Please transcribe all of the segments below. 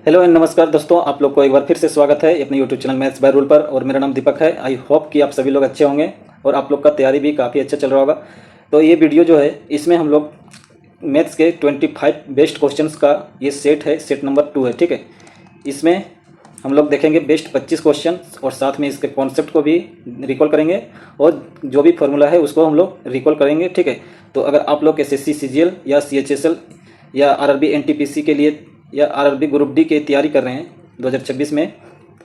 Hello and नमस्कार दोस्तों, आप लोग को एक बार फिर से स्वागत है अपने YouTube channel maths by rule पर। और मेरा नाम दीपक है। आई होप कि आप सभी लोग अच्छे होंगे और आप लोग का तैयारी भी काफ़ी अच्छा चल रहा होगा। तो ये वीडियो जो है इसमें हम लोग मैथ्स के 25 बेस्ट क्वेश्चंस का ये सेट है, सेट नंबर 2 है। ठीक है, इसमें हम लोग देखेंगे बेस्ट 25 क्वेश्चन और साथ में इसके कॉन्सेप्ट को भी रिकॉल करेंगे और जो भी फॉर्मूला है उसको हम लोग रिकॉल करेंगे। ठीक है, तो अगर आप लोग एसएससी सीजीएल या सीएचएसएल या आरआरबी एनटीपीसी के लिए या आरआरबी ग्रुप डी की तैयारी कर रहे हैं 2026 में,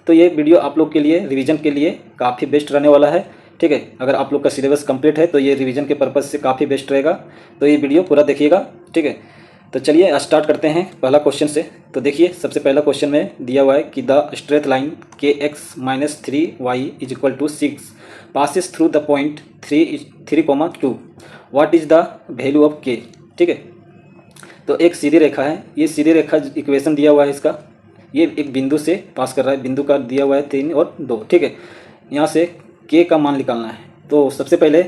तो ये वीडियो आप लोग के लिए रिवीजन के लिए काफ़ी बेस्ट रहने वाला है। ठीक है, अगर आप लोग का सिलेबस कंप्लीट है तो ये रिवीजन के पर्पज़ से काफ़ी बेस्ट रहेगा, तो ये वीडियो पूरा देखिएगा। ठीक है, तो चलिए स्टार्ट करते हैं पहला क्वेश्चन से। तो देखिए, सबसे पहला क्वेश्चन में दिया हुआ है कि द स्ट्रेट लाइन के x minus 3y is equal to 6 passes through the point 3,2 what is the value of k. ठीक है, तो एक सीधी रेखा है, ये सीधी रेखा इक्वेशन दिया हुआ है इसका, ये एक बिंदु से पास कर रहा है, बिंदु का दिया हुआ है 3 और 2। ठीक है, यहाँ से के का मान निकालना है। तो सबसे पहले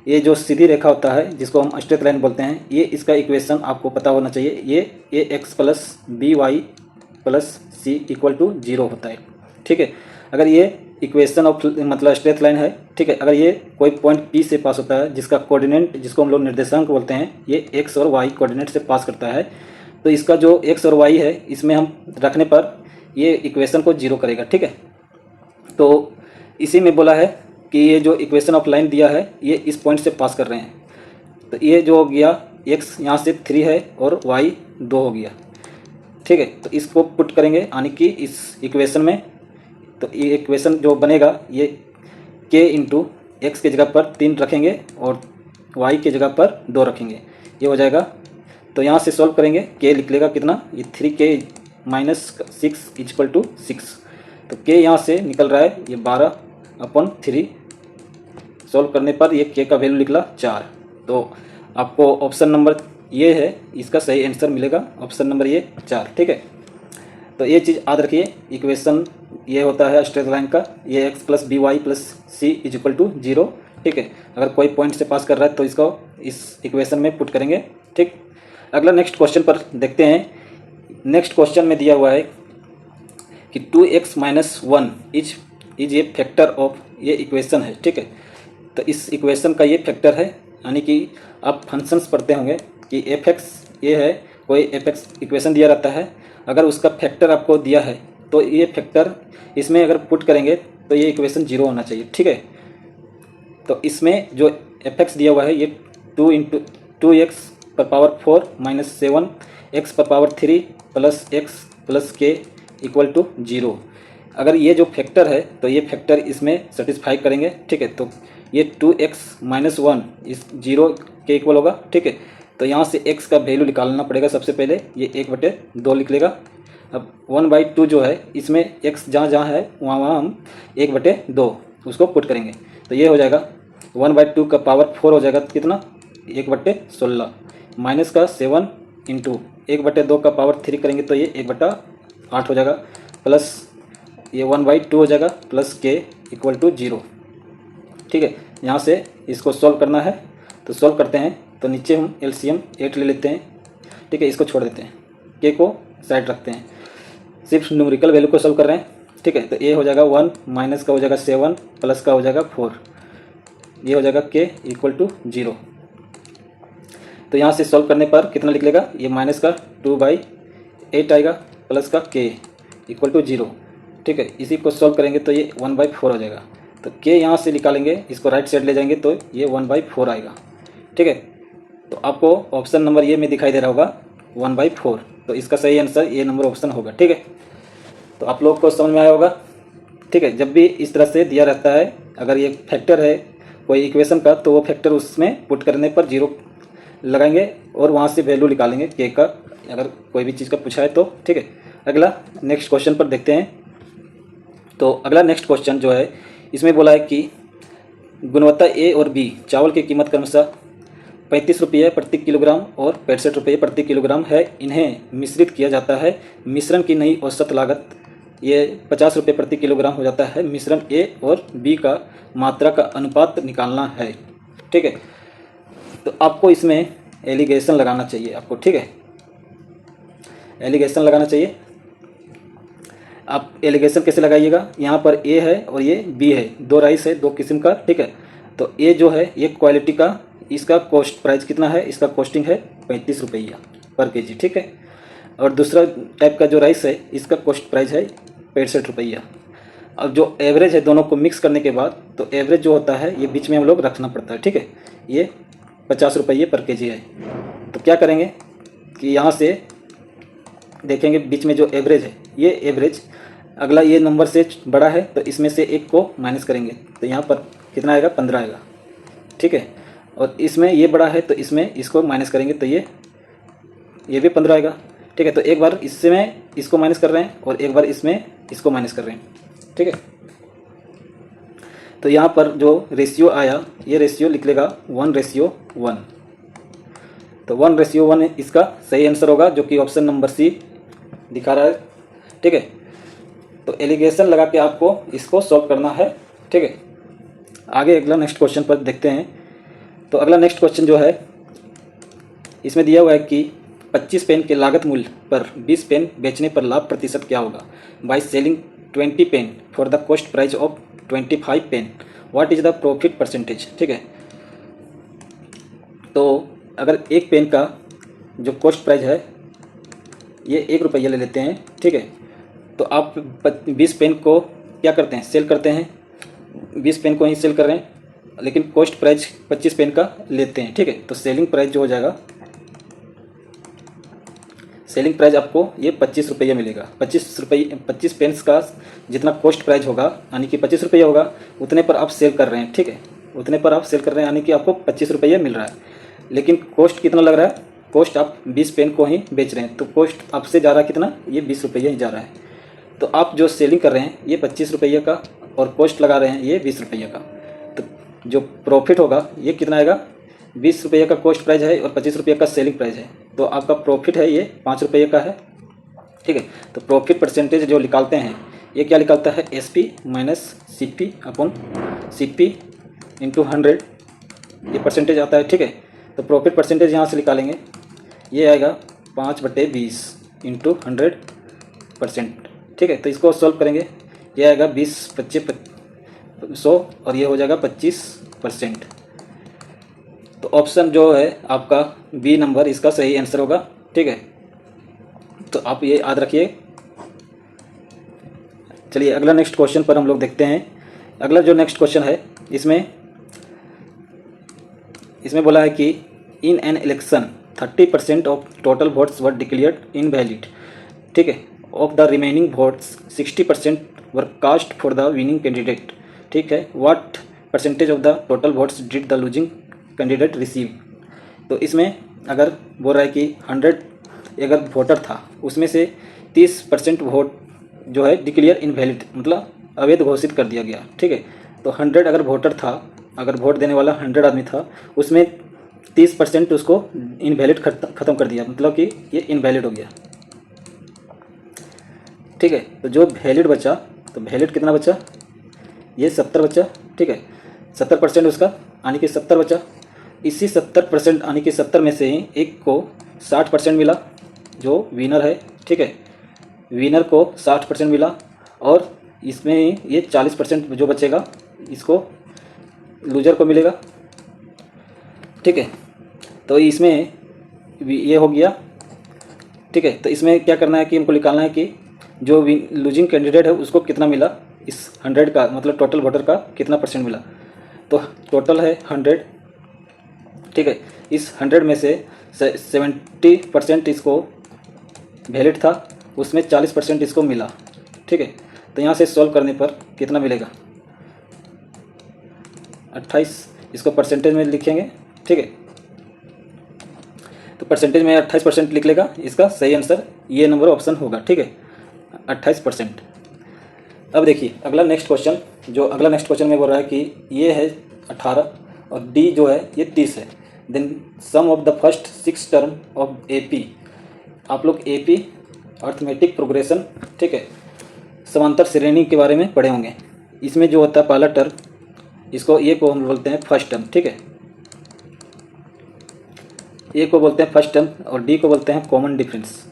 ये जो सीधी रेखा होता है जिसको हम स्ट्रेट लाइन बोलते हैं, ये इसका इक्वेशन आपको पता होना चाहिए। ये ax plus b y plus c equal to 0 होता है। ठीक है, अगर ये इक्वेशन ऑफ मतलब स्ट्रेट लाइन है, ठीक है, अगर ये कोई पॉइंट P से पास होता है जिसका कोऑर्डिनेट, जिसको हम लोग निर्देशांक बोलते हैं, ये x और y कोऑर्डिनेट से पास करता है, तो इसका जो x और y है इसमें हम रखने पर ये इक्वेशन को 0 करेगा। ठीक है, तो इसी में बोला है कि ये जो इक्वेशन ऑफ लाइन दिया है ये इस पॉइंट से पास कर रहे हैं, तो ये जो हो गया x यहाँ से 3 है और y 2 हो गया। ठीक है, तो इसको पुट करेंगे यानी कि इस इक्वेशन में, तो ये इक्वेशन जो बनेगा ये k इंटू एक्स के जगह पर 3 रखेंगे और y के जगह पर 2 रखेंगे, ये हो जाएगा। तो यहाँ से सॉल्व करेंगे, k लिख लेगा कितना, ये 3k माइनस 6 इक्वल टू 6। तो k यहाँ से निकल रहा है ये 12/3, सॉल्व करने पर ये k का वैल्यू निकला 4। तो आपको ऑप्शन नंबर ये है, इसका सही आंसर मिलेगा ऑप्शन नंबर ये 4। ठीक है, तो ये चीज़ याद रखिए, इक्वेशन ये होता है स्ट्रेट लाइन का, ये x plus b y plus c is equal to 0। ठीक है, अगर कोई पॉइंट से पास कर रहा है तो इसको इस इक्वेशन में पुट करेंगे। ठीक, अगला नेक्स्ट क्वेश्चन पर देखते हैं। नेक्स्ट क्वेश्चन में दिया हुआ है कि 2x माइनस 1 इज ये फैक्टर ऑफ, ये इक्वेशन है। ठीक है, तो इस इक्वेशन का ये फैक्टर है, यानी कि आप फंक्शंस पढ़ते होंगे कि f(x) ये है, कोई f(x) इक्वेशन दिया रहता है, अगर उसका फैक्टर आपको दिया है तो ये फैक्टर इसमें अगर पुट करेंगे तो ये इक्वेशन 0 होना चाहिए। ठीक है, तो इसमें जो f(x) दिया हुआ है ये 2 इंटू 2x पर पावर 4 माइनस 7 x पर पावर 3 प्लस x प्लस के इक्वल टू 0। अगर ये जो फैक्टर है तो ये फैक्टर इसमें सेटिस्फाई करेंगे। ठीक है, तो ये 2x माइनस 1 इस 0 के इक्वल होगा। ठीक है, तो यहाँ से x का वैल्यू निकालना पड़ेगा। सबसे पहले ये 1/2 लिख लेगा। अब 1/2 जो है इसमें x जहाँ जहाँ है वहाँ हम 1/2 उसको पुट करेंगे, तो ये हो जाएगा 1/2 का पावर 4 हो जाएगा कितना, 1/16 माइनस का 7 इंटू 1/2 का पावर 3 करेंगे तो ये 1/8 हो जाएगा, प्लस ये 1/2 हो जाएगा प्लस k इक्वल टू 0। ठीक है, यहाँ से इसको सॉल्व करना है, तो सॉल्व करते हैं। तो नीचे हम LCM 8 ले लेते हैं। ठीक है, इसको छोड़ देते हैं, k को साइड रखते हैं, सिर्फ न्यूमेरिकल वैल्यू को सॉल्व कर रहे हैं। ठीक है, तो ये हो जाएगा 1 माइनस का हो जाएगा 7 प्लस का हो जाएगा 4, ये हो जाएगा k इक्वल टू 0। तो यहाँ से सॉल्व करने पर कितना निकलेगा, ये माइनस का 2/8 आएगा प्लस का k इक्वल टू 0। ठीक है, इसी को सॉल्व करेंगे तो ये 1/4 हो जाएगा। तो k यहाँ से निकालेंगे, इसको राइट साइड ले जाएंगे तो ये 1/4 आएगा। ठीक है, तो आपको ऑप्शन नंबर ये में दिखाई दे रहा होगा 1/4, तो इसका सही आंसर ये नंबर ऑप्शन होगा। ठीक है, तो आप लोग को समझ में आया होगा। ठीक है, जब भी इस तरह से दिया रहता है, अगर ये फैक्टर है कोई इक्वेशन का, तो वो फैक्टर उसमें पुट करने पर 0 लगाएंगे और वहाँ से वैल्यू निकालेंगे k का, अगर कोई भी चीज़ का पूछा है तो। ठीक है, अगला नेक्स्ट क्वेश्चन पर देखते हैं। तो अगला नेक्स्ट क्वेश्चन जो है इसमें बोला है कि गुणवत्ता A और B चावल की कीमत क्रमशः 35 रुपये प्रति किलोग्राम और 65 रुपये प्रति किलोग्राम है, इन्हें मिश्रित किया जाता है। मिश्रण की नई औसत लागत ये 50 रुपये प्रति किलोग्राम हो जाता है। मिश्रण A और B का मात्रा का अनुपात निकालना है। ठीक है, तो आपको इसमें एलिगेशन लगाना चाहिए आपको। ठीक है, एलिगेशन लगाना चाहिए। आप एलिगेशन कैसे लगाइएगा, यहाँ पर ए है और ये बी है, दो राइस है, दो किस्म का, ठीक है। तो ए जो है ये क्वालिटी का, इसका कॉस्ट प्राइस कितना है, इसका कॉस्टिंग है 35 रुपया पर केजी, ठीक है। और दूसरा टाइप का जो राइस है इसका कॉस्ट प्राइस है 65 रुपया। अब जो एवरेज है दोनों को मिक्स करने के बाद, तो एवरेज जो होता है ये बीच में हम लोग रखना पड़ता है, ठीक है। ये 50 रुपये पर केजी है। तो क्या करेंगे कि यहाँ से देखेंगे बीच में जो एवरेज है, ये एवरेज अगला ये नंबर से बड़ा है तो इसमें से एक को माइनस करेंगे, तो यहाँ पर कितना आएगा, 15 आएगा, ठीक है। और इसमें ये बड़ा है तो इसमें इसको माइनस करेंगे तो ये भी 15 आएगा, ठीक है। तो एक बार इसमें इसको माइनस कर रहे हैं और एक बार इसमें इसको माइनस कर रहे हैं, ठीक है। तो यहाँ पर जो रेशियो आया, ये रेशियो लिख लेगा 1:1। तो 1:1 इसका सही आंसर होगा, जो कि ऑप्शन नंबर सी दिखा रहा है, ठीक है। तो एलिगेशन लगा के आपको इसको सॉल्व करना है, ठीक है। आगे अगला नेक्स्ट क्वेश्चन पर देखते हैं। तो अगला नेक्स्ट क्वेश्चन जो है इसमें दिया हुआ है कि 25 पेन के लागत मूल्य पर 20 पेन बेचने पर लाभ प्रतिशत क्या होगा। By selling 20 pen for the cost price of 25 pen, what is the profit percentage, ठीक है। तो अगर एक पेन का जो कॉस्ट प्राइस है ये 1 रुपया ले लेते हैं, ठीक है। तो आप 20 पेन को क्या करते हैं, सेल करते हैं, 20 पेन को ही सेल कर रहे हैं, लेकिन कॉस्ट प्राइस 25 पेन का लेते हैं, ठीक है। तो सेलिंग प्राइस जो हो जाएगा, सेलिंग प्राइस आपको ये 25 रुपये मिलेगा। 25 पेन्स का जितना कॉस्ट प्राइस होगा यानी कि 25 रुपये होगा, उतने पर आप सेल कर रहे हैं, ठीक है। उतने पर आप सेल कर रहे हैं यानी कि आपको 25 रुपये मिल रहा है, लेकिन कॉस्ट कितना लग रहा है, कॉस्ट आप 20 पेन को ही बेच रहे हैं, तो कॉस्ट आपसे जा रहा है कितना, ये 20 रुपये ही जा रहा है। तो आप जो सेलिंग कर रहे हैं ये 25 रुपये का और कॉस्ट लगा रहे हैं ये 20 रुपये का, तो जो प्रॉफिट होगा ये कितना आएगा, 20 रुपये का कॉस्ट प्राइस है और 25 रुपये का सेलिंग प्राइस है, तो आपका प्रॉफिट है ये 5 रुपये का है, ठीक है। तो प्रॉफिट परसेंटेज जो निकालते हैं ये क्या निकलता है, SP minus CP upon CP into 100, ये परसेंटेज आता है, ठीक है। तो प्रॉफिट परसेंटेज यहाँ से निकालेंगे, ये आएगा 5/20 इंटू 100%, ठीक है। तो इसको सॉल्व करेंगे, ये आएगा 20 25 100 और ये हो जाएगा 25%। तो ऑप्शन जो है आपका बी नंबर इसका सही आंसर होगा, ठीक है। तो आप ये याद रखिए। चलिए अगला नेक्स्ट क्वेश्चन पर हम लोग देखते हैं। अगला जो नेक्स्ट क्वेश्चन है इसमें बोला है कि in an election 30% of total votes were declared invalid, ठीक है। Of the remaining votes 60% were cast for the winning candidate, ठीक है। What percentage of the total votes did the losing candidate receive. तो इसमें अगर बोल रहा है कि 100 अगर वोटर था उसमें से 30% वोट जो है डिक्लेयर इनवैलिड, मतलब अवैध घोषित कर दिया गया, ठीक है। तो 100 अगर वोटर था, अगर वोट देने वाला 100 आदमी था, उसमें 30% उसको इनवैलिड ख़त्म कर दिया, मतलब कि ये इनवैलिड हो गया, ठीक है। तो जो वैलिड बचा, तो वैलिड कितना बचा, ये 70 बचा, ठीक है। 70% उसका यानी कि 70 बचा। इसी 70% यानी कि 70 में से ही एक को 60% मिला जो विनर है, ठीक है। विनर को 60% मिला और इसमें ये 40% जो बचेगा इसको लूजर को मिलेगा, ठीक है। तो इसमें ये हो गया, ठीक है। तो इसमें क्या करना है कि हमको निकालना है कि जो लूजिंग कैंडिडेट है उसको कितना मिला, इस 100 का मतलब टोटल वोटर का कितना परसेंट मिला। तो टोटल है 100, ठीक है। इस 100 में से 70% इसको वैलिड था, उसमें 40% इसको मिला, ठीक है। तो यहाँ से सॉल्व करने पर कितना मिलेगा, 28, इसको परसेंटेज में लिखेंगे, ठीक है। तो परसेंटेज में 28% लिख लेगा, इसका सही आंसर ये नंबर ऑप्शन होगा, ठीक है, 28%। अब देखिए अगला नेक्स्ट क्वेश्चन में बोल रहा है कि ये है 18 और डी जो है ये 30 है। Then sum of the first 6 term of AP, आप लोग AP अर्थमेटिक प्रोग्रेशन, ठीक है, समांतर श्रेणी के बारे में पढ़े होंगे। इसमें जो होता है पहला टर्म, इसको ए को हम बोलते हैं फर्स्ट टर्म, ठीक है। ए को बोलते हैं फर्स्ट टर्म और डी को बोलते हैं कॉमन डिफरेंस।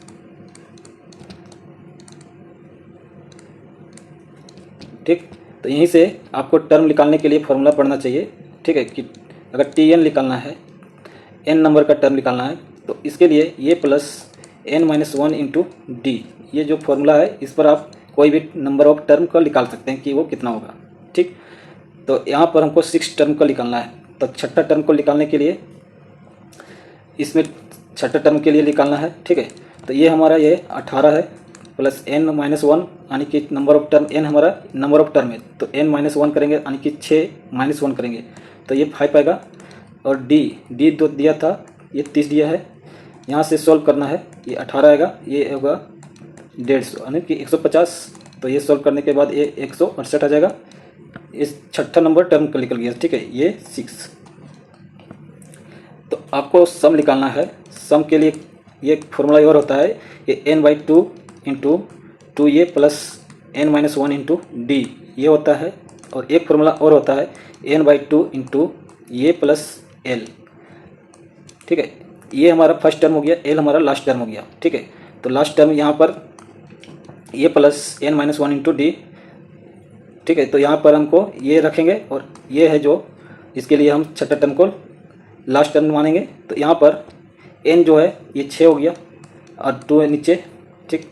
ठीक। तो यहीं से आपको टर्म निकालने के लिए फॉर्मूला पढ़ना चाहिए, ठीक है, कि अगर टी एन निकालना है, एन नंबर का टर्म निकालना है, तो इसके लिए ये plus n minus one into d, ये जो फॉर्मूला है इस पर आप कोई भी नंबर ऑफ टर्म का निकाल सकते हैं कि वो कितना होगा, ठीक। तो यहाँ पर हमको 6 टर्म का निकालना है, तो छठा टर्म को निकालने के लिए इसमें छठा टर्म के लिए निकालना है, ठीक है। तो ये हमारा ये 18 है प्लस एन माइनस वन, यानी कि नंबर ऑफ टर्म, एन हमारा नंबर ऑफ टर्म है, तो एन माइनस वन करेंगे यानी कि 6 माइनस वन करेंगे तो ये 5 आएगा। और डी दो दिया था, ये 30 दिया है, यहाँ से सॉल्व करना है, ये 18 आएगा, ये होगा 150 यानी कि 150। तो ये सॉल्व करने के बाद ये 168 आ जाएगा, इस छठा नंबर टर्म का निकल गया, ठीक है, ये 6। तो आपको सम निकालना है, सम के लिए ये फॉर्मूला और होता है, ये n/2 into 2a plus n minus one into d, ये होता है। और एक फॉर्मूला और होता है n/2 इंटू ए प्लस एल, ठीक है। ये हमारा फर्स्ट टर्म हो गया, एल हमारा लास्ट टर्म हो गया, ठीक है। तो लास्ट टर्म यहाँ पर A plus n minus one into D, ठीक है। तो यहाँ पर हमको ये रखेंगे और ये है जो इसके लिए हम छठा टर्म को लास्ट टर्म मानेंगे। तो यहाँ पर n जो है ये 6 हो गया और 2 है नीचे, ठीक।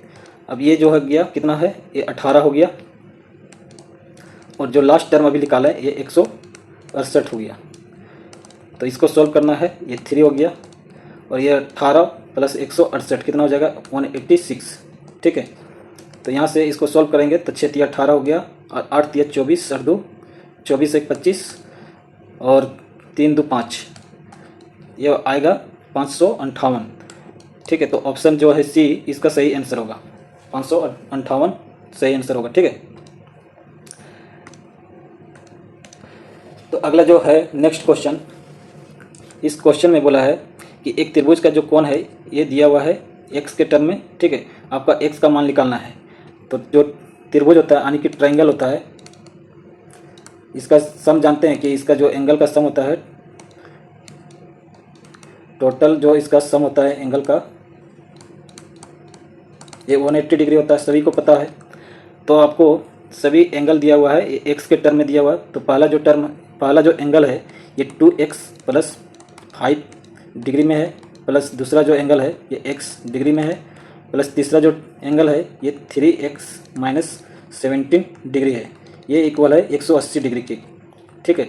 अब ये जो है गया कितना है, ये 18 हो गया, और जो लास्ट टर्म अभी निकाला है ये 168 हो गया। तो इसको सॉल्व करना है, ये 3 हो गया, और ये 18 प्लस 168 कितना हो जाएगा, 186, ठीक है। तो यहाँ से इसको सॉल्व करेंगे तो 6 तिया 18 हो गया, और 8 तिया 24, 8 2 24, 1 25, और 3 2 5, ये आएगा 558, ठीक है। तो ऑप्शन जो है सी इसका सही आंसर होगा, 558 सही आंसर होगा, ठीक है। तो अगला जो है नेक्स्ट क्वेश्चन, इस क्वेश्चन में बोला है कि एक त्रिभुज का जो कोण है ये दिया हुआ है x के टर्म में, ठीक है। आपका x का मान निकालना है। तो जो त्रिभुज होता है यानी कि ट्रायंगल होता है, इसका सम जानते हैं कि इसका जो एंगल का सम होता है, टोटल जो इसका सम होता है एंगल का, ये 180 डिग्री होता है, सभी को पता है। तो आपको सभी एंगल दिया हुआ है, ये x के टर्म में दिया हुआ है। तो पहला जो एंगल है ये 2x प्लस 5 डिग्री में है, प्लस दूसरा जो एंगल है ये x डिग्री में है, प्लस तीसरा जो एंगल है ये 3x माइनस 17 डिग्री है, ये इक्वल है 180 डिग्री की, ठीक है।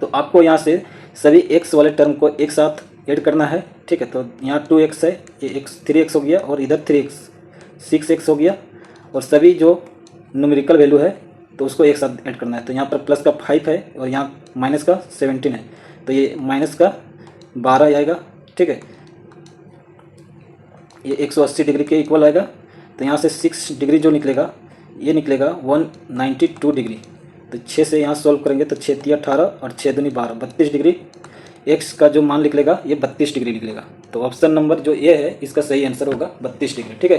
तो आपको यहाँ से सभी x वाले टर्म को एक साथ ऐड करना है, ठीक है। तो यहाँ 2x है, ये 3x हो गया, और इधर 3x 6x हो गया, और सभी जो न्यूमेरिकल वैल्यू है तो उसको एक साथ ऐड करना है। तो यहाँ पर प्लस का 5 है और यहाँ माइनस का 17 है, तो ये माइनस का 12 आएगा, ठीक है। ये 180 डिग्री के इक्वल आएगा। तो यहाँ से 6 डिग्री जो निकलेगा ये निकलेगा 192 डिग्री। तो 6 से यहाँ सॉल्व करेंगे तो 6 तिया 18 और 6 दूनी 12, 32 डिग्री। x का जो मान निकलेगा ये 32 डिग्री निकलेगा। तो ऑप्शन नंबर जो ये है इसका सही आंसर होगा 32 डिग्री, ठीक है।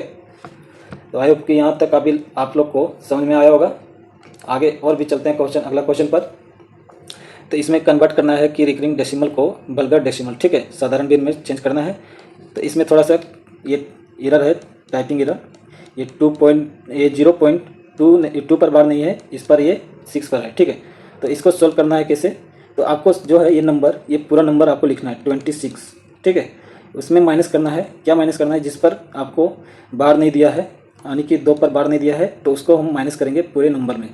तो आई होप कि यहाँ तक अभी आप लोग को समझ में आया होगा। आगे और भी चलते हैं क्वेश्चन, अगला क्वेश्चन पर। तो इसमें कन्वर्ट करना है कि रिकरिंग डेसिमल को वल्गर डेसिमल, ठीक है, साधारण भिन्न में चेंज करना है। तो इसमें थोड़ा सा ये एरर है, टाइपिंग एरर। ये 0.2 पर बार नहीं है, इस पर ये 6 पर है, ठीक है। तो इसको सोल्व करना है कैसे, तो आपको जो है ये नंबर, ये पूरा नंबर आपको लिखना है 26, ठीक है। उसमें माइनस करना है, क्या माइनस करना है, जिस पर आपको बार नहीं दिया है, यानी कि 2 पर बार नहीं दिया है तो उसको हम माइनस करेंगे पूरे नंबर में।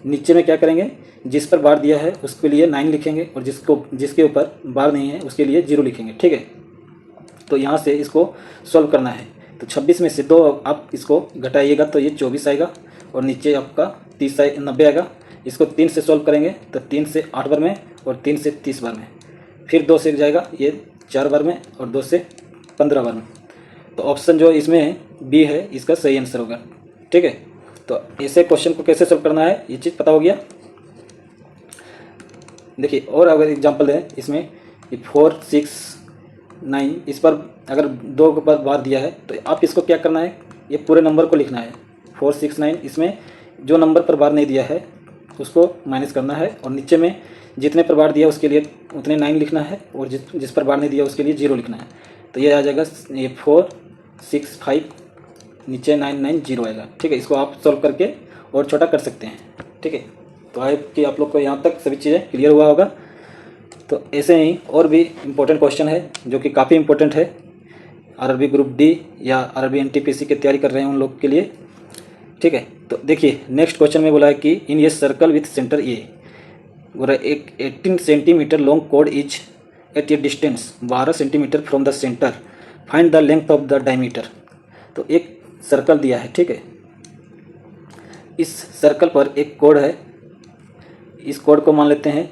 नीचे में क्या करेंगे, जिस पर बार दिया है उसके लिए 9 लिखेंगे, और जिसके ऊपर बार नहीं है उसके लिए 0 लिखेंगे, ठीक है। तो यहाँ से इसको सॉल्व करना है। तो 26 में से 2 आप इसको घटाइएगा तो ये 24 आएगा, और नीचे आपका 90 आएगा। इसको 3 से सॉल्व करेंगे तो 3 से 8 बार में, और 3 से 30 बार में, फिर 2 से जाएगा ये 4 बार में, और 2 से 15 बार में। तो ऑप्शन जो इसमें बी है इसका सही आंसर होगा, ठीक है। तो ऐसे क्वेश्चन को कैसे सॉल्व करना है ये चीज़ पता हो गया। देखिए और अगर एग्जांपल है इसमें, ये 4 6 9, इस पर अगर 2 पर बार दिया है तो आप इसको क्या करना है, ये पूरे नंबर को लिखना है 4 6 9। इसमें जो नंबर पर बार नहीं दिया है उसको माइनस करना है, और नीचे में जितने पर बार दिया उसके लिए उतने 9 लिखना है, और जिस पर बार नहीं दिया उसके लिए 0 लिखना है। तो ये आ जाएगा ये 4 6 5 नीचे 9 9 0 आएगा, ठीक है। इसको आप सॉल्व करके और छोटा कर सकते हैं। ठीक है। तो आई कि आप लोग को यहाँ तक सभी चीज़ें क्लियर हुआ होगा। तो ऐसे ही और भी इम्पोर्टेंट क्वेश्चन है जो कि काफ़ी इम्पोर्टेंट है आरआरबी ग्रुप डी या आरआरबी एनटीपीसी की तैयारी कर रहे हैं उन लोग के लिए, ठीक है। तो देखिए नेक्स्ट क्वेश्चन में बोला है कि इन ये सर्कल विथ सेंटर ए, बोला एक 18 सेंटीमीटर लॉन्ग कोड is at a distance 12 centimetre from the centre, find the length of the diameter. तो एक सर्कल दिया है, ठीक है। इस सर्कल पर एक कोड है, इस कोड को मान लेते हैं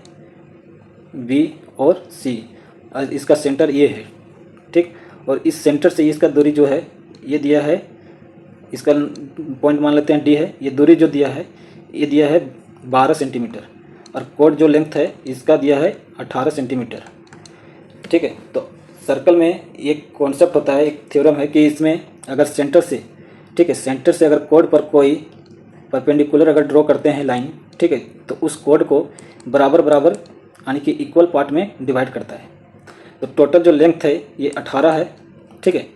बी और सी, और इसका सेंटर ये है, ठीक। और इस सेंटर से इसका दूरी जो है ये दिया है, इसका पॉइंट मान लेते हैं डी है, ये दूरी जो दिया है ये दिया है 12 सेंटीमीटर, और कोड जो लेंथ है इसका दिया है 18 सेंटीमीटर, ठीक है। तो सर्कल में एक कॉन्सेप्ट होता है, एक थ्योरम है कि इसमें अगर सेंटर से, ठीक है, सेंटर से अगर कोड पर कोई परपेंडिकुलर अगर ड्रॉ करते हैं लाइन, ठीक है, तो उस कोड को बराबर बराबर यानी कि इक्वल पार्ट में डिवाइड करता है। तो टोटल जो लेंथ है ये 18 है, ठीक है।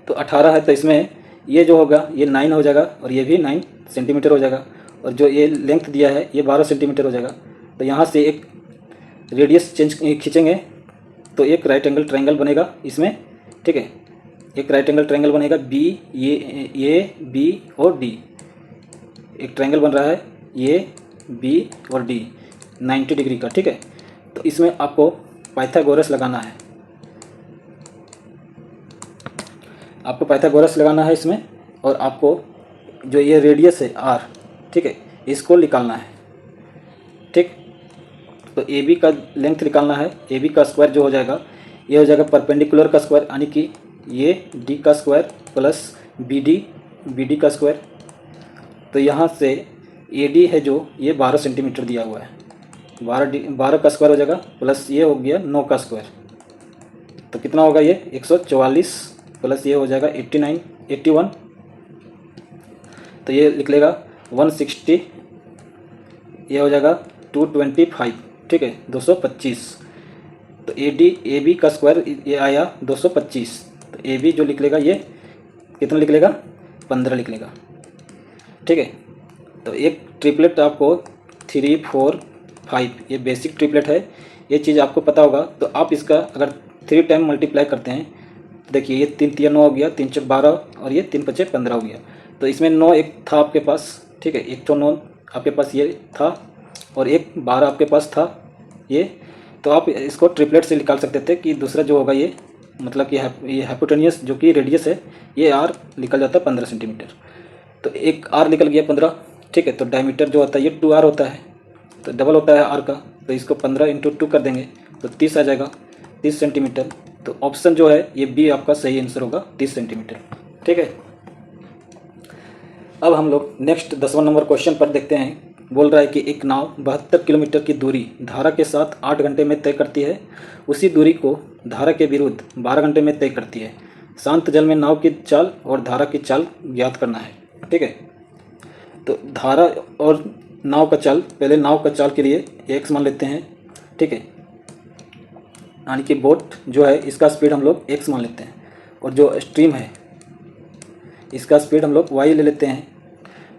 तो 18 है तो इसमें ये जो होगा ये 9 हो जाएगा और ये भी 9 सेंटीमीटर हो जाएगा, और जो ये लेंथ दिया है ये 12 सेंटीमीटर हो जाएगा। तो यहाँ से एक रेडियस चेंज खींचेंगे तो एक राइट एंगल ट्रायंगल बनेगा इसमें, ठीक है। एक राइट एंगल ट्रायंगल बनेगा बी, ये बी और डी, एक ट्रायंगल बन रहा है ये बी और डी 90 डिग्री का, ठीक है। तो इसमें आपको पाइथागोरस लगाना है, आपको पाइथागोरस लगाना है इसमें, और आपको जो ये रेडियस है आर, ठीक है, इसको निकालना है, ठीक। तो ए बी का लेंथ निकालना है, ए बी का स्क्वायर जो हो जाएगा ये हो जाएगा परपेंडिकुलर का स्क्वायर यानी कि ये डी का स्क्वायर प्लस बी डी का स्क्वायर। तो यहाँ से ए डी है जो ये 12 सेंटीमीटर दिया हुआ है, 12 का स्क्वायर हो जाएगा प्लस ये हो गया 9 का स्क्वायर, तो कितना होगा ये 144 प्लस ये हो जाएगा 81, तो ये लिख लेगा 160, ये हो जाएगा 225, ठीक है, 225। तो ए बी का स्क्वायर ये आया 225, तो ए बी जो लिख लेगा ये कितना लिख लेगा 15 लिख लेगा, ठीक है। तो एक ट्रिपलेट आपको 3, 4, 5 ये बेसिक ट्रिपलेट है, ये चीज़ आपको पता होगा। तो आप इसका अगर 3 टाइम मल्टीप्लाई करते हैं, देखिए ये 3 3 9 हो गया, 3 4 12 और ये 3 5 15 हो गया। तो इसमें 9 एक था आपके पास, ठीक है, एक तो 9 आपके पास ये था और एक 12 आपके पास था ये। तो आप इसको ट्रिपलेट से निकाल सकते थे कि दूसरा जो होगा ये मतलब कि ये हाइपोटेनियस जो कि रेडियस है ये आर निकल जाता है 15 सेंटीमीटर। तो एक आर निकल गया 15, ठीक है। तो डायमीटर जो होता है ये 2r होता है, तो डबल होता है आर का, तो इसको 15 × 2 कर देंगे तो 30 आ जाएगा, 30 सेंटीमीटर। तो ऑप्शन जो है ये बी आपका सही आंसर होगा, 30 सेंटीमीटर, ठीक है। अब हम लोग नेक्स्ट 10वां नंबर क्वेश्चन पर देखते हैं। बोल रहा है कि एक नाव 72 किलोमीटर की दूरी धारा के साथ 8 घंटे में तय करती है, उसी दूरी को धारा के विरुद्ध 12 घंटे में तय करती है। शांत जल में नाव की चाल और धारा की चाल ज्ञात करना है, ठीक है। तो धारा और नाव का चाल, पहले नाव का चाल के लिए x मान लेते हैं, ठीक है, यानी कि बोट जो है इसका स्पीड हम लोग x मान लेते हैं, और जो स्ट्रीम है इसका स्पीड हम लोग y ले लेते हैं।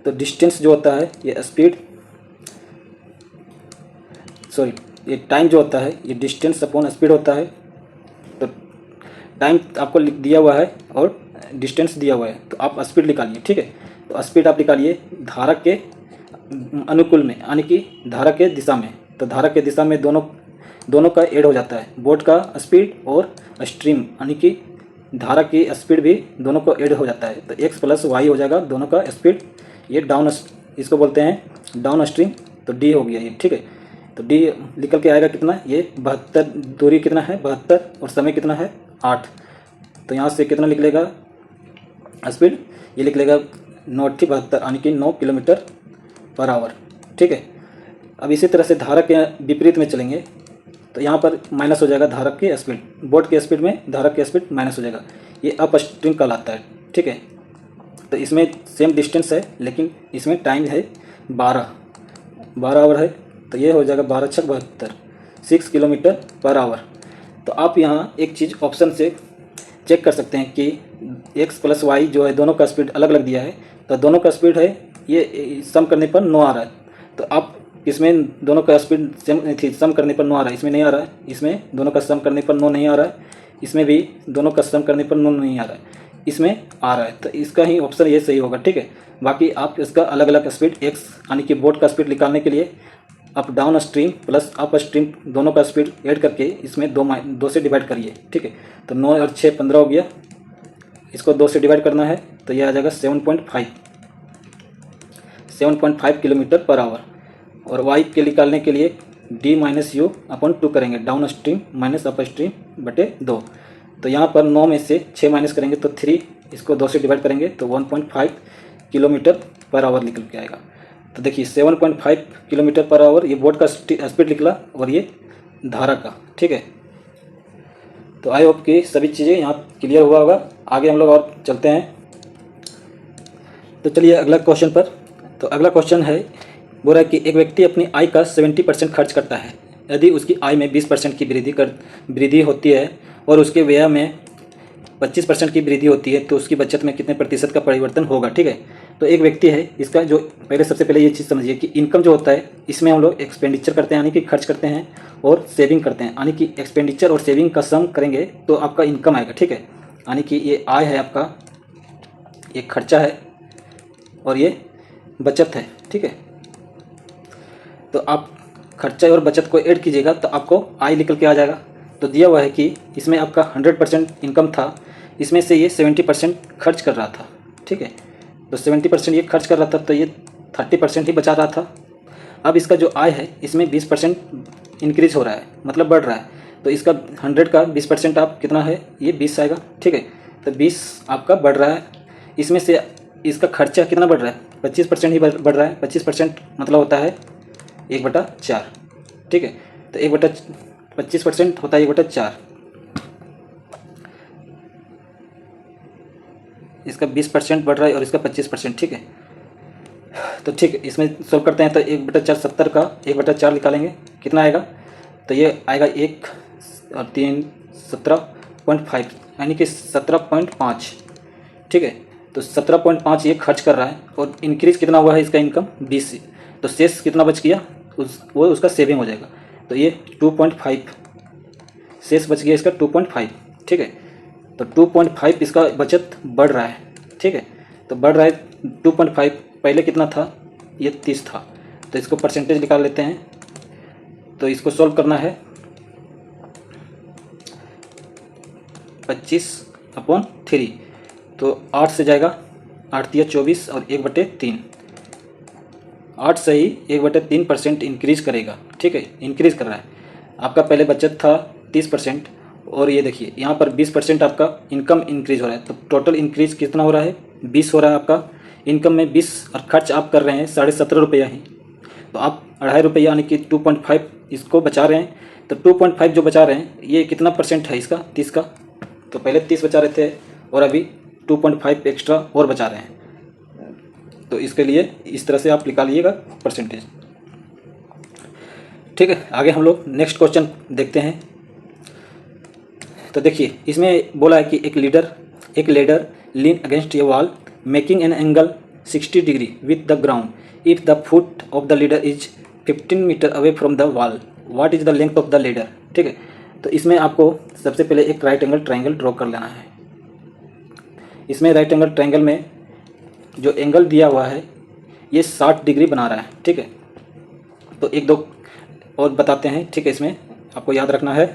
तो डिस्टेंस जो होता है ये स्पीड, सॉरी ये टाइम जो होता है ये डिस्टेंस अपॉन स्पीड होता है। तो टाइम आपको दिया हुआ है और डिस्टेंस दिया हुआ है, तो आप स्पीड निकालिए, ठीक है। तो स्पीड आप निकालिए धारा के अनुकूल में, यानी कि धारा के दिशा में। तो धारा के दिशा में दोनों का ऐड हो जाता है, बोट का स्पीड और स्ट्रीम यानी कि धारा की स्पीड भी दोनों को ऐड हो जाता है। तो x + y हो जाएगा दोनों का स्पीड, ये डाउन, इसको बोलते हैं डाउन स्ट्रीम। तो d हो गया ये, ठीक है। तो d निकल के आएगा कितना, ये 72, दूरी कितना है 72 और समय कितना है 8। तो यहाँ से कितना लिख लेगा स्पीड, ये लिख लेगा 9/72 यानी कि 9 km/h, ठीक है। अब इसी तरह से धारा के विपरीत में चलेंगे तो यहाँ पर माइनस हो जाएगा धारा की स्पीड, बोट के स्पीड में धारा की स्पीड माइनस हो जाएगा, ये अप स्ट्रीम कहलाता है, ठीक है। तो इसमें सेम डिस्टेंस है लेकिन इसमें टाइम है 12 आवर है, तो ये हो जाएगा 12 × 6 = 72, 6 km/h। तो आप यहाँ एक चीज़ ऑप्शन से चेक कर सकते हैं कि x + y जो है दोनों का स्पीड अलग अलग दिया है, तो दोनों का स्पीड है ये सम करने पर 9 आ रहा है। तो आप इसमें दोनों का स्पीड सेम थी, सम करने पर 9 आ रहा है, इसमें नहीं आ रहा है। इसमें दोनों का सम करने पर 9 नहीं आ रहा है, इसमें भी दोनों का सम करने पर 9 नहीं आ रहा है, इसमें आ रहा है। तो इसका ही ऑप्शन ये सही होगा, ठीक है। बाकी आप इसका अलग अलग स्पीड एक्स यानी कि बोट का स्पीड निकालने के लिए up down stream plus up stream दोनों का स्पीड ऐड करके इसमें 2 से डिवाइड करिए, ठीक है। तो 9 और 6 15 हो गया, इसको 2 से डिवाइड करना है तो ये आ जाएगा 7.5 किलोमीटर पर आवर। और वाई के निकालने के लिए d माइनस यू अपॉन 2 करेंगे, down stream minus up stream बटे 2। तो यहाँ पर 9 में से 6 माइनस करेंगे तो 3, इसको 2 से डिवाइड करेंगे तो 1.5 किलोमीटर पर आवर निकल के आएगा। तो देखिए 7.5 किलोमीटर पर आवर ये बोट का स्पीड निकला और ये धारा का, ठीक है। तो आई होप कि सभी चीज़ें यहाँ क्लियर हुआ होगा। आगे हम लोग और चलते हैं। तो चलिए अगला क्वेश्चन पर। तो अगला क्वेश्चन है, बोल रहा है कि एक व्यक्ति अपनी आय का 70% खर्च करता है। यदि उसकी आय में 20% की वृद्धि होती है और उसके व्यय में 25% की वृद्धि होती है तो उसकी बचत में कितने प्रतिशत का परिवर्तन होगा, ठीक है। तो एक व्यक्ति है, इसका जो सबसे पहले ये चीज़ समझिए कि इनकम जो होता है इसमें हम लोग एक्सपेंडिचर करते हैं यानी कि खर्च करते हैं और सेविंग करते हैं, यानी कि एक्सपेंडिचर और सेविंग का सम करेंगे तो आपका इनकम आएगा, ठीक है। यानी कि ये आय है आपका, ये खर्चा है और ये बचत है, ठीक है। तो आप खर्चा और बचत को ऐड कीजिएगा तो आपको आय निकल के आ जाएगा। तो दिया हुआ है कि इसमें आपका 100% इनकम था, इसमें से ये 70% खर्च कर रहा था, ठीक है। तो 70% ये खर्च कर रहा था तो ये 30% ही बचा रहा था। अब इसका जो आय है इसमें 20% इंक्रीज हो रहा है, मतलब बढ़ रहा है। तो इसका 100 का 20% आप कितना है, ये 20 आएगा, ठीक है। तो 20 आपका बढ़ रहा है। इसमें से इसका खर्चा कितना बढ़ रहा है, 25% ही बढ़ रहा है। 25% मतलब होता है 1/4, ठीक है। तो 25% होता है 1/4। इसका 20% बढ़ रहा है और इसका 25%, ठीक है। तो ठीक है, इसमें सोल्व करते हैं। तो 1/4 70 का 1/4 निकालेंगे, कितना आएगा, तो ये आएगा 1 और 3 17.5 यानी कि 17.5, ठीक है। तो 17.5 ये खर्च कर रहा है और इंक्रीज कितना हुआ है इसका इनकम 20 से। तो शेष कितना बच गया, वो उसका सेविंग हो जाएगा। तो ये 2.5 शेष बच गया इसका 2.5, ठीक है। तो 2.5 इसका बचत बढ़ रहा है, ठीक है। तो बढ़ रहा है 2.5, पहले कितना था, ये 30 था। तो इसको परसेंटेज निकाल लेते हैं। तो इसको सॉल्व करना है 25/3। तो 8 से जाएगा, 8 दिया 24 और 1/3, 8 से ही 1/3% इंक्रीज करेगा, ठीक है। इंक्रीज कर रहा है। आपका पहले बचत था 30% और ये देखिए यहाँ पर 20% आपका इनकम इंक्रीज हो रहा है। तो टोटल इंक्रीज कितना हो रहा है, 20 हो रहा है आपका इनकम में 20, और खर्च आप कर रहे हैं 17.5 रुपया ही। तो आप 2.5 रुपया यानी कि 2.5 इसको बचा रहे हैं। तो 2.5 जो बचा रहे हैं ये कितना परसेंट है इसका, 30 का। तो पहले 30 बचा रहे थे और अभी 2.5 एक्स्ट्रा और बचा रहे हैं। तो इसके लिए इस तरह से आप निकालिएगा परसेंटेज, ठीक है। आगे हम लोग नेक्स्ट क्वेश्चन देखते हैं। तो देखिए इसमें बोला है कि एक ladder lean against a wall making an angle 60 degree with the ground if the foot of the leader is 15 metre away from the wall, what is the length of the leader, ठीक है। तो इसमें आपको सबसे पहले एक right angle triangle draw कर लेना है। इसमें राइट एंगल ट्राइंगल में जो एंगल दिया हुआ है ये 60 डिग्री बना रहा है, ठीक है। तो एक दो और बताते हैं, ठीक है। इसमें आपको याद रखना है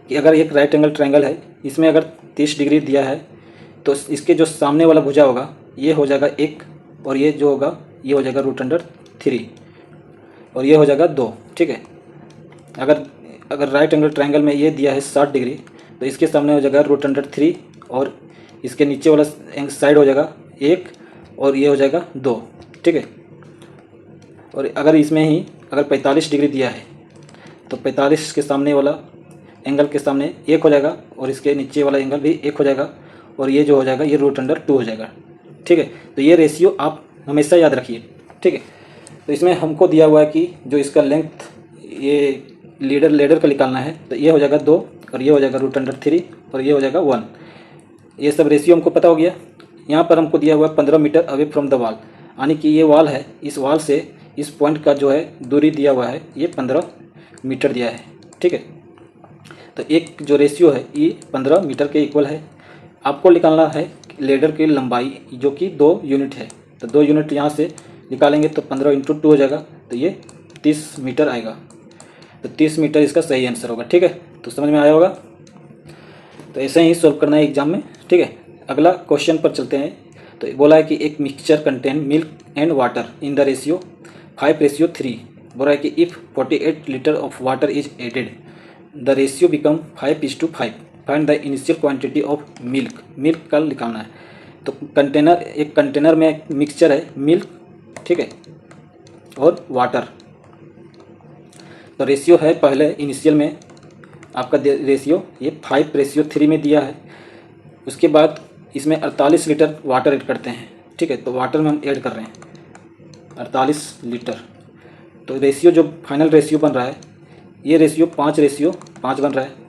कि अगर एक राइट एंगल ट्रायंगल है, इसमें अगर 30 डिग्री दिया है तो इसके जो सामने वाला भुजा होगा ये हो जाएगा 1 और ये जो होगा ये हो जाएगा √3 और ये हो जाएगा 2, ठीक है। अगर राइट एंगल ट्रायंगल में ये दिया है 60 डिग्री तो इसके सामने हो जाएगा √3 और इसके नीचे वाला साइड हो जाएगा 1 और ये हो जाएगा 2, ठीक है। और अगर इसमें ही अगर 45 डिग्री दिया है तो 45 के सामने वाला एंगल के सामने 1 हो जाएगा और इसके नीचे वाला एंगल भी 1 हो जाएगा और ये जो हो जाएगा ये √2 हो जाएगा, ठीक है। तो ये रेशियो आप हमेशा याद रखिए, ठीक है। तो इसमें हमको दिया हुआ है कि जो इसका लेंथ ये लेडर का निकालना है तो ये हो जाएगा 2 और ये हो जाएगा √3 और ये हो जाएगा 1। ये सब रेशियो हमको पता हो गया। यहाँ पर हमको दिया हुआ है 15 metre away from the wall. यानी कि ये वाल है, इस वाल से इस पॉइंट का जो है दूरी दिया हुआ है ये 15 मीटर दिया है, ठीक है। तो एक जो रेशियो है ये 15 मीटर के इक्वल है। आपको निकालना है लेडर की लंबाई जो कि 2 यूनिट है। तो 2 यूनिट यहाँ से निकालेंगे तो 15 × 2 हो जाएगा, तो ये 30 मीटर आएगा। तो 30 मीटर इसका सही आंसर होगा, ठीक है। तो समझ में आया होगा। तो ऐसे ही सॉल्व करना है एग्जाम में, ठीक है। अगला क्वेश्चन पर चलते हैं। तो बोला है कि एक mixture contain milk and water in the ratio 5:3। बोला है कि if 48 litre of water is added the ratio become 5:5। Find the initial quantity of milk. Milk का निकालना है। तो कंटेनर, एक कंटेनर में एक मिक्सचर है मिल्क, ठीक है, और वाटर। तो रेशियो है पहले इनिशियल में आपका रेशियो ये 5:3 में दिया है। उसके बाद इसमें 48 लीटर वाटर ऐड करते हैं, ठीक है। तो वाटर में हम ऐड कर रहे हैं 48 लीटर। तो रेशियो जो फाइनल रेशियो बन रहा है ये रेशियो 5:5 बन रहा है।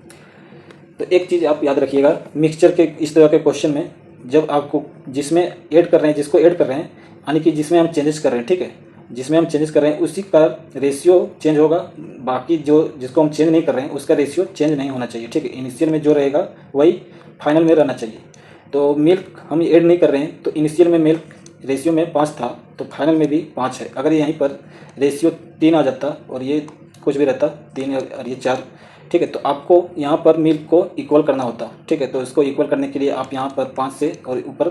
तो एक चीज़ आप याद रखिएगा, मिक्सचर के इस तरह के क्वेश्चन में जब आपको जिसमें ऐड कर रहे हैं, जिसको ऐड कर रहे हैं, यानी कि जिसमें हम चेंजेस कर रहे हैं, ठीक है, जिसमें हम चेंजेस कर रहे हैं उसी का रेशियो चेंज होगा। बाकी जो जिसको हम चेंज नहीं कर रहे हैं उसका रेशियो चेंज नहीं होना चाहिए, ठीक है। इनिशियल में जो रहेगा वही फाइनल में रहना चाहिए। तो मिल्क हम ऐड नहीं कर रहे हैं, तो इनिशियल में मिल्क रेशियो में 5 था, तो फाइनल में भी 5 है। अगर यहीं पर रेशियो 3 आ जाता और ये कुछ भी रहता 3 और ये 4, ठीक है, तो आपको यहाँ पर मिल्क को इक्वल करना होता, ठीक है। तो इसको इक्वल करने के लिए आप यहाँ पर 5 से और ऊपर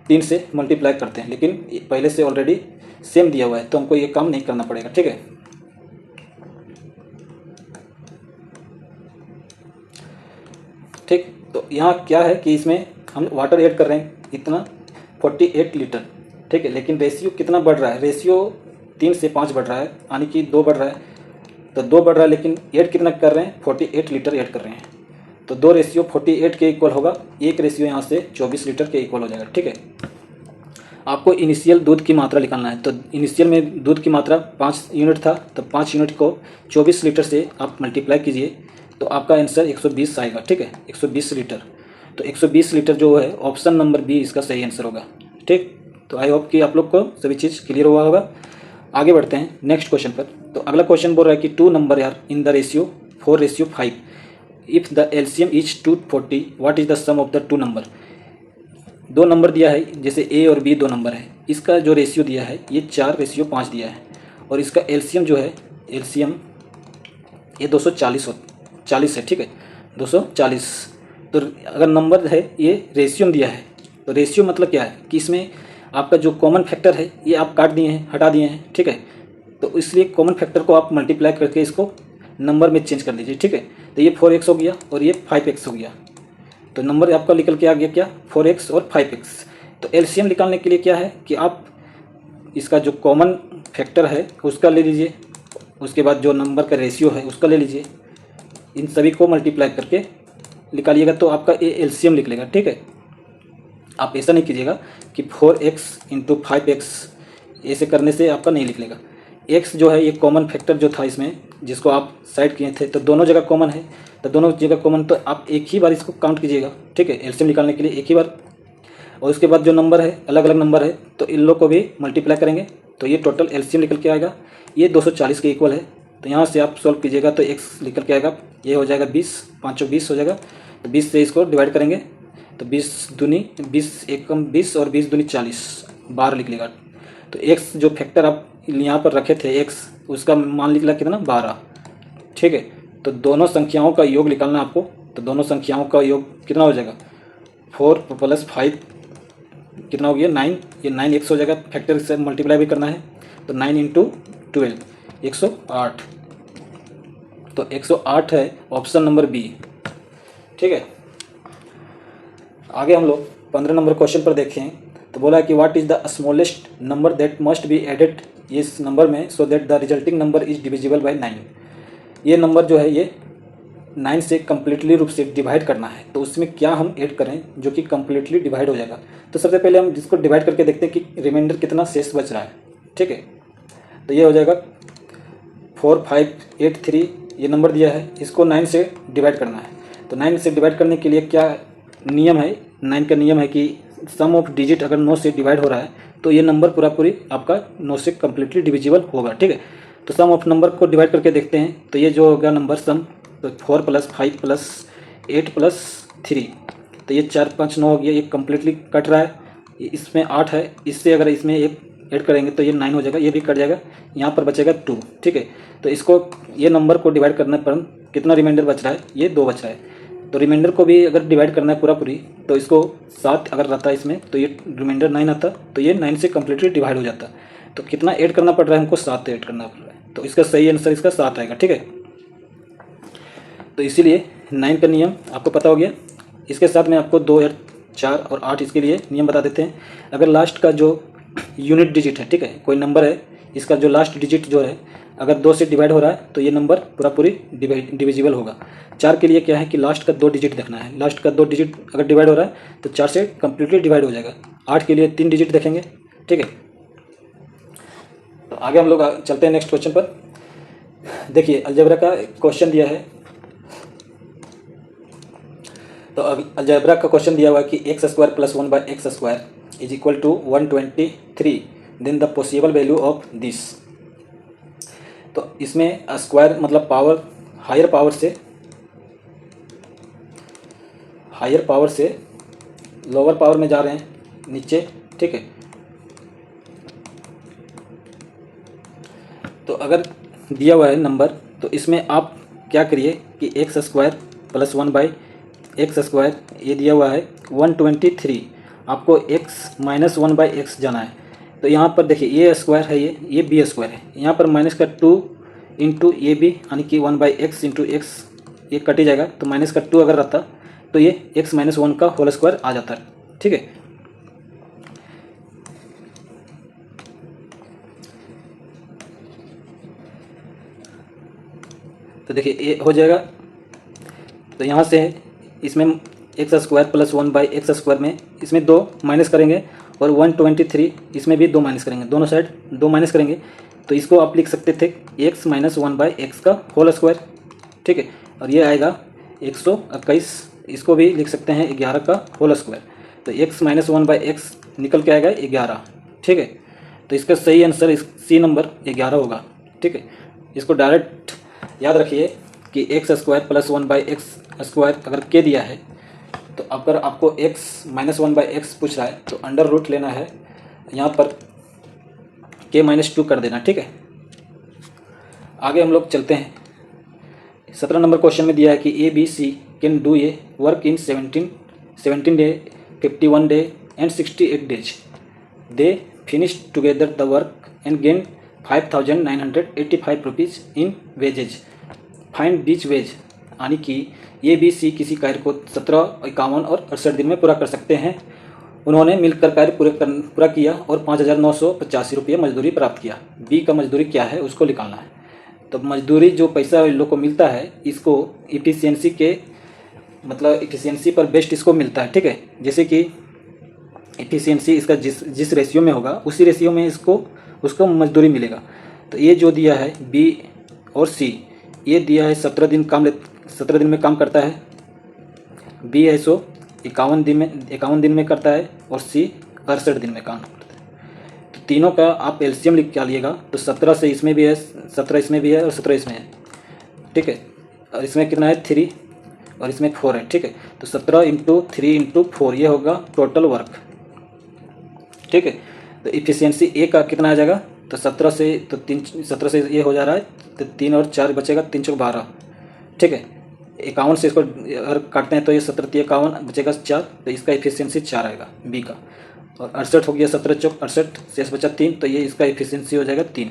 3 से मल्टीप्लाई करते हैं, लेकिन पहले से ऑलरेडी सेम दिया हुआ है तो हमको ये काम नहीं करना पड़ेगा, ठीक है। ठीक, तो यहाँ क्या है कि इसमें हम वाटर ऐड कर रहे हैं इतना 48 लीटर, ठीक है, लेकिन रेशियो कितना बढ़ रहा है, रेशियो 3 से 5 बढ़ रहा है, यानी कि 2 बढ़ रहा है। तो 2 बढ़ रहा है, लेकिन ऐड कितना कर रहे हैं, 48 लीटर ऐड कर रहे हैं। तो 2 रेशियो 48 के इक्वल होगा, 1 रेशियो यहाँ से 24 लीटर के इक्वल हो जाएगा, ठीक है। आपको इनिशियल दूध की मात्रा निकालना है। तो इनिशियल में दूध की मात्रा 5 यूनिट था, तो 5 यूनिट को 24 लीटर से आप मल्टीप्लाई कीजिए तो आपका आंसर 120 आएगा, ठीक है, 120 लीटर। तो 120 लीटर जो है ऑप्शन नंबर बी इसका सही आंसर होगा, ठीक। तो आई होप कि आप लोग को सभी चीज़ क्लियर हुआ होगा। आगे बढ़ते हैं नेक्स्ट क्वेश्चन पर। तो अगला क्वेश्चन बोल रहा है कि 2 number are in the ratio 4:5। If the LCM is 240 what is the sum of the 2 number. 2 number दिया है, जैसे ए और बी 2 नंबर है, इसका जो रेशियो दिया है ये 4:5 दिया है, और इसका एलसीएम जो है, एलसीएम ये 240 है, ठीक है, 240। तो अगर नंबर है ये रेशियो दिया है, तो रेशियो मतलब क्या है कि इसमें आपका जो कॉमन फैक्टर है ये आप काट दिए हैं, हटा दिए हैं, ठीक है। तो इसलिए कॉमन फैक्टर को आप मल्टीप्लाई करके इसको नंबर में चेंज कर लीजिए, ठीक है। तो ये 4x हो गया और ये 5x हो गया। तो नंबर आपका निकल के आ गया क्या, 4x और 5x। तो एलसीएम निकालने के लिए क्या है कि आप इसका जो कॉमन फैक्टर है उसका ले लीजिए, उसके बाद जो नंबर का रेशियो है उसका ले लीजिए, इन सभी को मल्टीप्लाई करके निकालिएगा तो आपका ये एलसीएम निकलेगा, ठीक है। आप ऐसा नहीं कीजिएगा कि 4x × 5x, ऐसे करने से आपका नहीं निकलेगा। x जो है ये कॉमन फैक्टर जो था इसमें, जिसको आप साइड किए थे, तो दोनों जगह कॉमन है, तो दोनों जगह कॉमन, तो आप एक ही बार इसको काउंट कीजिएगा, ठीक है, एलसीएम निकालने के लिए एक ही बार। और उसके बाद जो नंबर है अलग अलग नंबर है, तो इन लोग को भी मल्टीप्लाई करेंगे तो ये टोटल एलसीएम निकल के आएगा, ये 240 के इक्वल है। तो यहाँ से आप सॉल्व कीजिएगा तो x निकल के आएगा, ये हो जाएगा 20, 5 20 हो जाएगा। तो 20 से इसको डिवाइड करेंगे तो 20 दूनी 20 एकम 20 और 20 दूनी 40, 12 निकलेगा। तो x जो फैक्टर आप यहाँ पर रखे थे x, उसका मान निकला कितना, 12, ठीक है। तो दोनों संख्याओं का योग निकालना आपको, तो दोनों संख्याओं का योग कितना हो जाएगा, 4 + 5 कितना हो गया, 9, ये 9x हो जाएगा, फैक्टर से मल्टीप्लाई भी करना है, तो 9 × 12 108। तो 108 है ऑप्शन नंबर बी, ठीक है। आगे हम लोग 15 नंबर क्वेश्चन पर देखें। तो बोला कि what is the smallest number that must be added इस नंबर में so that the resulting number is divisible by 9। ये नंबर जो है ये 9 से कम्प्लीटली रूप से डिवाइड करना है, तो उसमें क्या हम ऐड करें जो कि कम्प्लीटली डिवाइड हो जाएगा। तो सबसे पहले हम जिसको डिवाइड करके देखते हैं कि रिमाइंडर कितना शेष बच रहा है, ठीक है। तो ये हो जाएगा 4583, ये नंबर दिया है, इसको 9 से डिवाइड करना है। तो 9 से डिवाइड करने के लिए क्या नियम है, 9 का नियम है कि सम ऑफ डिजिट अगर 9 से डिवाइड हो रहा है तो ये नंबर पूरा पूरी आपका 9 से कम्प्लीटली डिविजिबल होगा, ठीक है। तो सम ऑफ नंबर को डिवाइड करके देखते हैं, तो ये जो होगा नंबर सम, तो 4 + 5 + 8 + 3, तो ये 4 5 9 हो गया, ये कम्प्लीटली कट रहा है। इसमें 8 है, इससे अगर इसमें एक ऐड करेंगे तो ये 9 हो जाएगा, ये भी कट जाएगा, यहाँ पर बचेगा 2, ठीक है। तो इसको ये नंबर को डिवाइड करने पर कितना रिमाइंडर बच रहा है, ये 2 बच रहा है। तो रिमाइंडर को भी अगर डिवाइड करना है पूरा पूरी, तो इसको 7 अगर रहता है इसमें, तो ये रिमाइंडर 9 आता, तो ये 9 से कम्प्लीटली डिवाइड हो जाता। तो कितना ऐड करना पड़ रहा है हमको, 7 ऐड करना पड़ रहा है। तो इसका सही आंसर इसका 7 आएगा, ठीक है। तो इसीलिए 9 का नियम आपको पता हो गया। इसके साथ में आपको 2 4 और 8 इसके लिए नियम बता देते हैं। अगर लास्ट का जो यूनिट डिजिट है, ठीक है, कोई नंबर है, इसका जो लास्ट डिजिट जो है अगर 2 से डिवाइड हो रहा है तो ये नंबर पूरा पूरी डिविजिबल होगा। 4 के लिए क्या है कि लास्ट का 2 डिजिट देखना है, लास्ट का 2 डिजिट अगर डिवाइड हो रहा है तो 4 से कम्प्लीटली डिवाइड हो जाएगा। 8 के लिए 3 डिजिट देखेंगे, ठीक है। तो आगे हम लोग चलते हैं नेक्स्ट क्वेश्चन पर। देखिए अलजेब्रा का क्वेश्चन दिया है, तो अलजेब्रा का क्वेश्चन दिया हुआ है कि x² + 1/x² = 123, then the possible value of this. तो इसमें स्क्वायर मतलब पावर हायर पावर से लोअर पावर में जा रहे हैं नीचे, ठीक है। तो अगर दिया हुआ है नंबर, तो इसमें आप क्या करिए कि x² + 1/x² ये दिया हुआ है 123, आपको x - 1/x जाना है। तो यहाँ पर देखिए ये स्क्वायर है, ये b² है, यहाँ पर माइनस का 2 इंटू ये भी, यानी कि 1/x इंटू x, ये कट ही जाएगा। तो माइनस का 2 अगर रहता तो ये x - 1 का होल स्क्वायर आ जाता है, ठीक है। तो देखिए ये हो जाएगा। तो यहाँ से इसमें x² + 1/x² में इसमें 2 माइनस करेंगे और 123 इसमें भी 2 माइनस करेंगे, दोनों साइड 2 माइनस करेंगे। तो इसको आप लिख सकते थे x - 1/x का होल स्क्वायर, ठीक है। और ये आएगा 121, इसको भी लिख सकते हैं 11 का होल स्क्वायर। तो x - 1/x निकल के आएगा 11, ठीक है। तो इसका सही आंसर सी नंबर 11 होगा, ठीक है। इसको डायरेक्ट याद रखिए कि x² + 1/x² अगर k दिया है, तो अगर आपको x - 1/x पूछ रहा है तो अंडर रूट लेना है, यहाँ पर k - 2 कर देना, ठीक है। आगे हम लोग चलते हैं। 17 नंबर क्वेश्चन में दिया है कि ABC can do a work in 17 day, 51 day and 68 days. They finish together the work and gain 5,985 rupees in wages. Find each wage, यानी कि ABC किसी कार्य को 17, 51 और 68 दिन में पूरा कर सकते हैं। उन्होंने मिलकर कार्य पूरा किया और 5,985 रुपये मजदूरी प्राप्त किया। बी का मजदूरी क्या है उसको निकालना है। तो मजदूरी जो पैसा इन लोग को मिलता है, इसको इफिशियंसी के मतलब इफिशियंसी पर बेस्ड इसको मिलता है, ठीक है। जैसे कि इफिशियंसी इसका जिस रेशियो में होगा उसी रेशियो में उसको मजदूरी मिलेगा। तो ये जो दिया है बी और सी, ये दिया है 17 दिन में काम करता है, बी है सो 51 दिन में करता है और सी 68 दिन में काम करता है। तो तीनों का आप एलसीएम लिख के आइएगा। तो 17 से इसमें भी है, 17 इसमें भी है और 17 इसमें है, ठीक है। और इसमें कितना है 3 और इसमें 4 है, ठीक है। तो 17 × 3 × 4 ये होगा टोटल वर्क, ठीक है। तो इफिशियंसी ए का कितना आ जाएगा, तो 17 से ये हो जा रहा है, तो 3 और 4 बचेगा, 3 × 12, ठीक है। 51 से इसको अगर काटते हैं तो ये 17 × 3 = 51 बचेगा 4, तो इसका इफिशियंसी 4 आएगा बी का। और 68 हो गया, 17 × 4 = 68, शेष बचा 3, तो ये इसका इफिशियंसी हो जाएगा 3।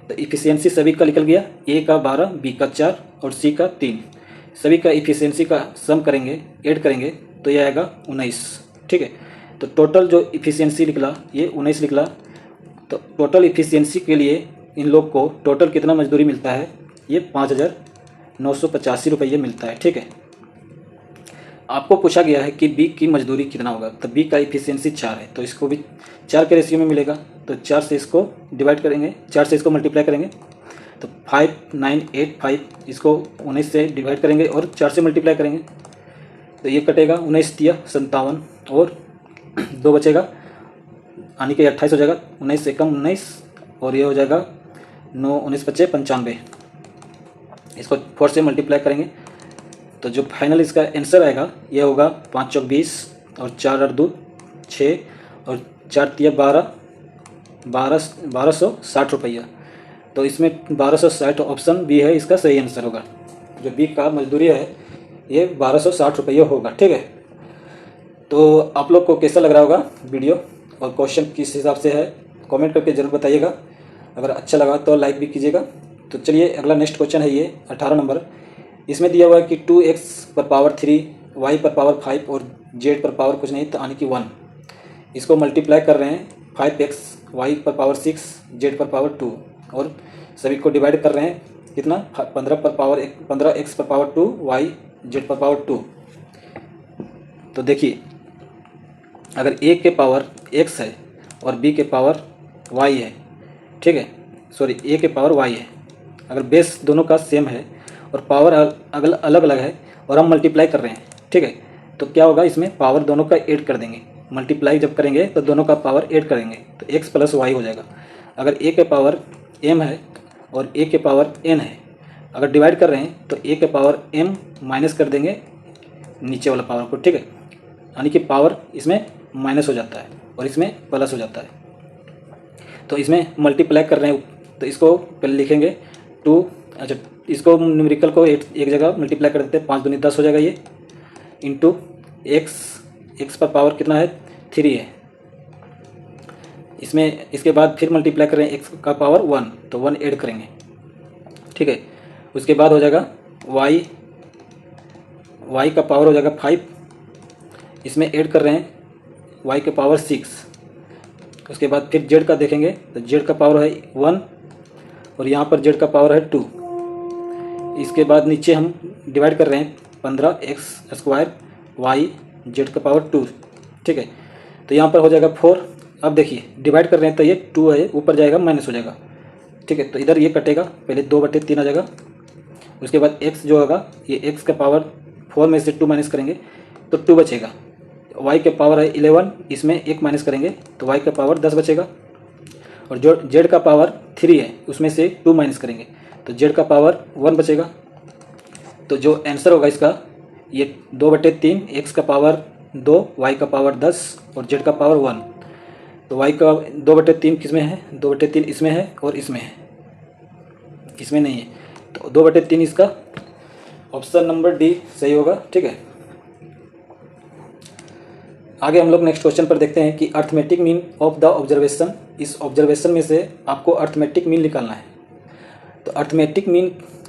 तो इफिशियंसी सभी का निकल गया, ए का 12, बी का 4 और सी का 3। सभी का इफिशियंसी का सम करेंगे, ऐड करेंगे तो ये आएगा 19, ठीक है। तो टोटल जो इफिशियंसी निकला ये 19 निकला। तो टोटल इफिशियंसी के लिए इन लोग को टोटल कितना मजदूरी मिलता है, ये 5,985 रुपये मिलता है, ठीक है। आपको पूछा गया है कि बी की मजदूरी कितना होगा, तो बी का इफिशियंसी 4 है, तो इसको भी 4 के रेशियो में मिलेगा। तो 4 से इसको डिवाइड करेंगे, 4 से इसको मल्टीप्लाई करेंगे, तो 5,985 इसको 19 से डिवाइड करेंगे और 4 से मल्टीप्लाई करेंगे, तो ये कटेगा 19 × 57 और 2 बचेगा, यानी कि 28 हो जाएगा। 19 से कम 19, और ये हो जाएगा 9 19 बचे 95। इसको 4 से मल्टीप्लाई करेंगे तो जो फाइनल इसका आंसर आएगा ये होगा 5 चौक 20 और 4 और 2 6 और 4 तिया 1260 रुपया। तो इसमें 1260 ऑप्शन बी है, इसका सही आंसर होगा। जो बी का मजदूरी है ये 1260 रुपये होगा। ठीक है, तो आप लोग को कैसा लग रहा होगा वीडियो और क्वेश्चन किस हिसाब से है कमेंट करके ज़रूर बताइएगा। अगर अच्छा लगा तो लाइक भी कीजिएगा। तो चलिए अगला नेक्स्ट क्वेश्चन है ये 18 नंबर। इसमें दिया हुआ है कि 2x पर पावर 3, y पर पावर 5 और z पर पावर कुछ नहीं तो यानी कि 1। इसको मल्टीप्लाई कर रहे हैं 5x, y पर पावर 6, z पर पावर 2 और सभी को डिवाइड कर रहे हैं कितना 15 पर पावर 1, 15x पर पावर 2, y z पर पावर 2। तो देखिए अगर a के पावर x है और b के पावर y है, ठीक है, सॉरी a के पावर y है, अगर बेस दोनों का सेम है और पावर अलग अलग है और हम मल्टीप्लाई कर रहे हैं, ठीक है, तो क्या होगा इसमें पावर दोनों का ऐड कर देंगे। मल्टीप्लाई जब करेंगे तो दोनों का पावर ऐड करेंगे तो x प्लस वाई हो जाएगा। अगर a के पावर m है और a के पावर n है, अगर डिवाइड कर रहे हैं तो a के पावर m माइनस कर देंगे नीचे वाला पावर को, ठीक है, यानी कि पावर इसमें माइनस हो जाता है और इसमें प्लस हो जाता है। तो इसमें मल्टीप्लाई कर रहे हैं तो इसको पहले लिखेंगे 2, अच्छा इसको न्यूमेरिकल को एक जगह मल्टीप्लाई कर देते हैं, 5 दूनी 10 हो जाएगा ये, इंटू x पर पावर कितना है 3 है। इसमें इसके बाद फिर मल्टीप्लाई करें x का पावर 1 तो 1 ऐड करेंगे, ठीक है। उसके बाद हो जाएगा y का पावर हो जाएगा 5, इसमें ऐड कर रहे हैं y के पावर 6। उसके बाद फिर z का देखेंगे तो z का पावर है 1 और यहाँ पर z का पावर है 2। इसके बाद नीचे हम डिवाइड कर रहे हैं 15x² y z का पावर 2, ठीक है, तो यहाँ पर हो जाएगा 4। अब देखिए डिवाइड कर रहे हैं तो ये 2 है, ऊपर जाएगा माइनस हो जाएगा, ठीक है, तो इधर ये कटेगा, पहले 2/3 आ जाएगा। उसके बाद x जो होगा ये x का पावर 4 में से 2 माइनस करेंगे तो 2 बचेगा। y के पावर है 11, इसमें 1 माइनस करेंगे तो y का पावर 10 बचेगा। और जो z का पावर 3 है उसमें से 2 माइनस करेंगे तो z का पावर 1 बचेगा। तो जो आंसर होगा इसका ये 2/3, x का पावर 2, y का पावर 10 और z का पावर 1। तो y का 2/3 किस में है, 2/3 इसमें है और इसमें है, इसमें नहीं है, तो 2/3 इसका ऑप्शन नंबर डी सही होगा, ठीक है। आगे हम लोग नेक्स्ट क्वेश्चन पर देखते हैं कि arithmetic mean of the observation. इस ऑब्जर्वेशन में से आपको अर्थमेटिक मीन निकालना है। तो अर्थमेटिक मीन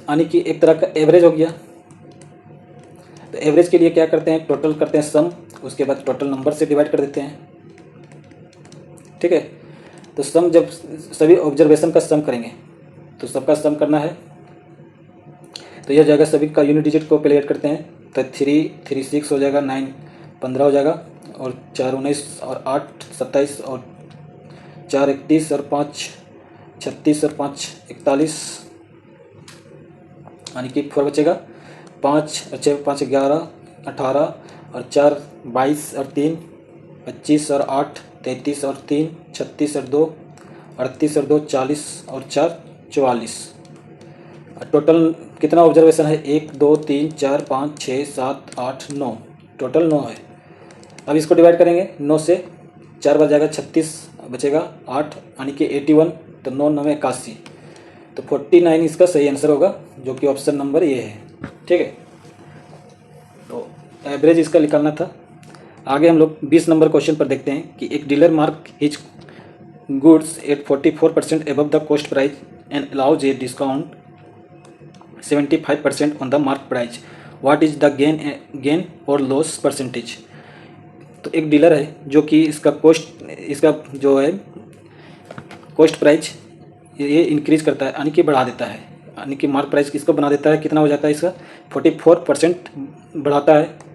यानी कि एक तरह का एवरेज हो गया। तो एवरेज के लिए क्या करते हैं, टोटल करते हैं सम, उसके बाद टोटल नंबर से डिवाइड कर देते हैं, ठीक है। तो सम जब सभी ऑब्जर्वेशन का सम करेंगे तो सबका सम करना है तो यह जाएगा, सभी का यूनिट डिजिट को पहले ऐड करते हैं तो 3 6 हो जाएगा, 9 15 हो जाएगा और 4 19 और 8 27 और 4 31 और 5 36 और 5 41, यानी कि 4 बचेगा। 5 और 6 5 11 18 और 4 22 और 3 25 और 8 33 और 3 36 और 2 38 और 2 40 और 4 44। टोटल कितना ऑब्जर्वेशन है, 1 2 3 4 5 6 7 8 9, टोटल 9 है। अब इसको डिवाइड करेंगे, 9 से 4 बार जाएगा 36 बचेगा 8, यानी कि 81, तो 9 9 81, तो 49 इसका सही आंसर होगा, जो कि ऑप्शन नंबर ए है, ठीक है। तो एवरेज इसका निकालना था। आगे हम लोग 20 नंबर क्वेश्चन पर देखते हैं कि एक dealer mark his goods at 44% above the cost price and allows a discount 75% on the mark price, what is the gain और लॉस परसेंटेज। तो एक डीलर है जो कि इसका जो है कॉस्ट प्राइस ये इंक्रीज करता है, यानी कि बढ़ा देता है, यानी कि मार्क प्राइस किसको बना देता है, कितना हो जाता है इसका 44% बढ़ाता है।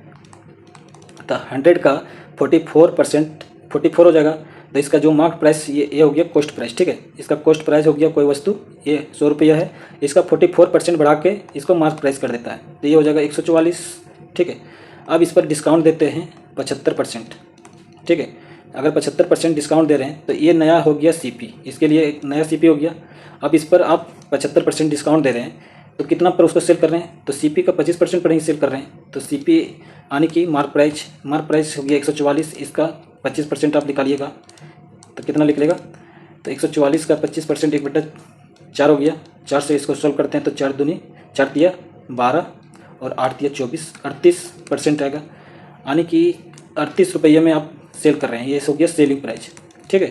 तो 100 का 44% 44 हो जाएगा, तो इसका जो मार्क प्राइस ये हो गया कॉस्ट प्राइस, ठीक है। इसका कॉस्ट प्राइस हो गया कोई वस्तु ये 100 रुपया है, इसका 44% बढ़ा के इसको मार्क प्राइस कर देता है, तो ये हो जाएगा 144, ठीक है। अब इस पर डिस्काउंट देते हैं 75%, ठीक है। अगर 75% डिस्काउंट दे रहे हैं तो ये नया हो गया सीपी, इसके लिए एक नया सीपी हो गया। अब इस पर आप 75% डिस्काउंट दे रहे हैं तो कितना पर उसको सेल कर रहे हैं, तो सीपी का 25% पर ही सेल कर रहे हैं। तो सीपी आने की मार्क प्राइस हो गया 144, इसका 25% आप निकालिएगा तो कितना निकलेगा, तो 144 का 25% 1/4 हो गया। 4 से इसको सॉल्व करते हैं तो 4 दूनी 4 तिया 12 और 8 तिया 24, 38% आएगा। यानी कि 38 रुपये में आप सेल कर रहे हैं, ये हो गया सेलिंग प्राइस। ठीक है,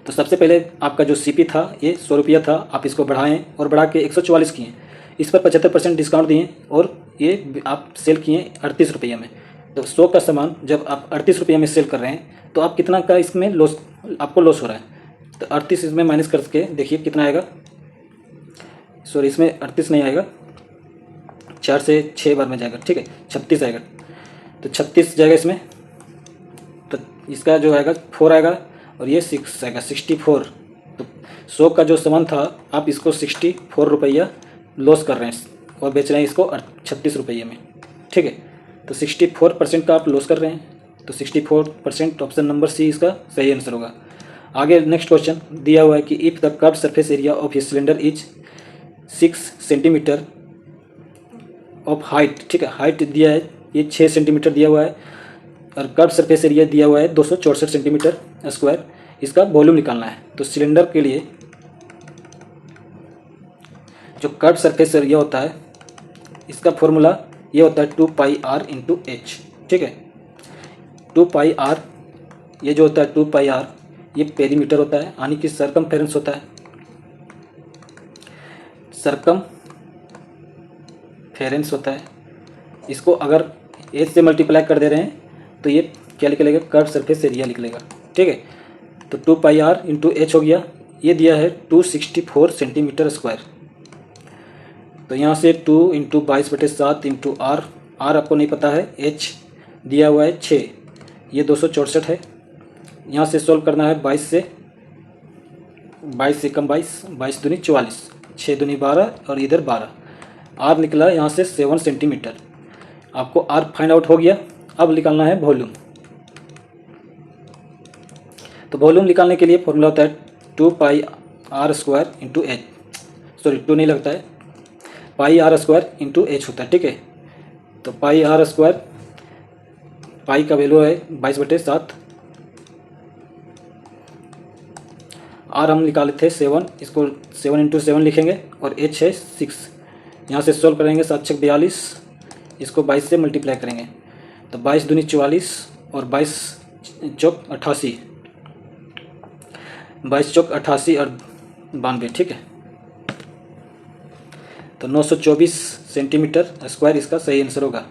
तो सबसे पहले आपका जो सीपी था ये 100 रुपया था, आप इसको बढ़ाएं और बढ़ा के 144 किए, इस पर 75% डिस्काउंट दिए और ये आप सेल किए 38 रुपये में। तो 100 का सामान जब आप 38 रुपये में सेल कर रहे हैं तो आप कितना का इसमें लॉस, आपको लॉस हो रहा है। तो 38 इसमें माइनस करके देखिए कितना आएगा, सॉरी इसमें 38 नहीं आएगा, 4 से 6 बार में जाएगा। ठीक है, 36 आएगा, तो 36 जाएगा इसमें, तो इसका जो आएगा 4 आएगा और ये 6 आएगा 64। तो 100 का जो सामान था आप इसको 64 रुपया लॉस कर रहे हैं और बेच रहे हैं इसको 36 रुपये में। ठीक है, तो 64% का आप लॉस कर रहे हैं, तो 64% ऑप्शन नंबर सी इसका सही आंसर होगा। आगे नेक्स्ट क्वेश्चन दिया हुआ है कि if the curved surface area of a cylinder is 6 centimetre of height. ठीक है, हाइट दिया है ये 6 सेंटीमीटर दिया हुआ है और कर्व सरफेस एरिया दिया हुआ है 264 सेंटीमीटर स्क्वायर, इसका वॉल्यूम निकालना है। तो सिलेंडर के लिए जो कर्व सरफेस एरिया होता है इसका फॉर्मूला ये होता है 2πr इंटू एच। ठीक है, 2πr ये जो होता है 2πr ये पेरीमीटर होता है, यानी कि सरकमफेरेंस होता है, सरकमफेरेंस होता है। इसको अगर एच से मल्टीप्लाई कर दे रहे हैं तो ये क्या निकलेगा, कर्व सरफेस एरिया निकलेगा। ठीक है, तो 2πr इंटू एच हो गया, ये दिया है 264 सेंटीमीटर स्क्वायर। तो यहाँ से 2 इंटू 22/7 इंटू आर आपको नहीं पता है, एच दिया हुआ है 6, ये 264 है। यहाँ से सॉल्व करना है 22 से कम 22 दूनी 44, 6 दूनी 12 और इधर 12, आर निकला यहाँ से 7 सेंटीमीटर। आपको आर फाइंड आउट हो गया, अब निकालना है वॉल्यूम। तो वॉल्यूम निकालने के लिए फॉर्मूला होता है 2πr² इंटू एच, सॉरी 2 नहीं लगता है, πr² इंटू एच होता है। ठीक है, तो πr², पाई का वैल्यू है 22/7, आर हम निकाले थे 7, इसको 7 इंटू 7 लिखेंगे और एच है 6। यहाँ से सॉल्व करेंगे 7 छक 42, इसको 22 से मल्टीप्लाई करेंगे तो 22 दूनी 44 और 22 चौक 88, 22 चौक 88 और 92। ठीक है, तो 924 सेंटीमीटर स्क्वायर इसका सही आंसर होगा।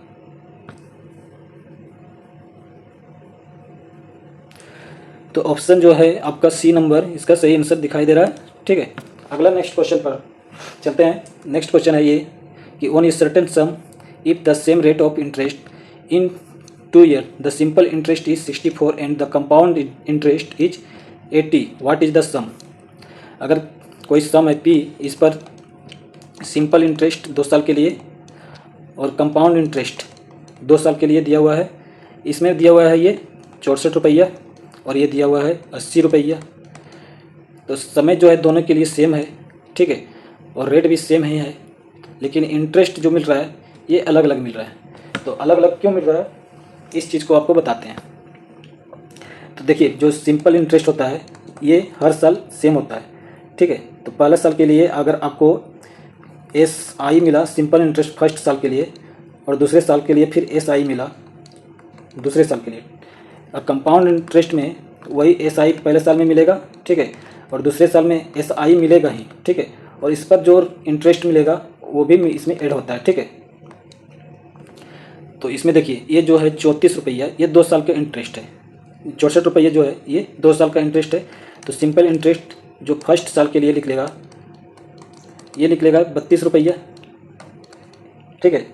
तो ऑप्शन जो है आपका सी नंबर इसका सही आंसर दिखाई दे रहा है। ठीक है, अगला नेक्स्ट क्वेश्चन पर चलते हैं। नेक्स्ट क्वेश्चन है ये कि on a certain sum if the same rate of interest in 2 years the simple interest is 64 and the compound interest is 80, what is the sum. अगर कोई सम है पी, इस पर सिंपल इंटरेस्ट 2 साल के लिए और कंपाउंड इंटरेस्ट 2 साल के लिए दिया हुआ है। इसमें दिया हुआ है ये 64 रुपया और ये दिया हुआ है 80 रुपया। तो समय जो है दोनों के लिए सेम है। ठीक है, और रेट भी सेम ही है, लेकिन इंटरेस्ट जो मिल रहा है ये अलग अलग मिल रहा है। तो अलग अलग क्यों मिल रहा है इस चीज़ को आपको बताते हैं। तो देखिए, जो सिंपल इंटरेस्ट होता है ये हर साल सेम होता है। ठीक है, तो पहले साल के लिए अगर आपको SI मिला सिंपल इंटरेस्ट फर्स्ट साल के लिए और दूसरे साल के लिए फिर SI मिला दूसरे साल के लिए, और कंपाउंड इंटरेस्ट में वही SI पहले साल में मिलेगा। ठीक है, और दूसरे साल में SI मिलेगा ही। ठीक है, और इस पर जो इंटरेस्ट मिलेगा वो भी इसमें ऐड होता है। ठीक है, तो इसमें देखिए ये जो है 34 रुपया ये 2 साल का इंटरेस्ट है, 64 रुपये जो है ये 2 साल का इंटरेस्ट है। तो सिंपल इंटरेस्ट जो फर्स्ट साल के लिए निकलेगा ये निकलेगा 32 रुपया। ठीक है,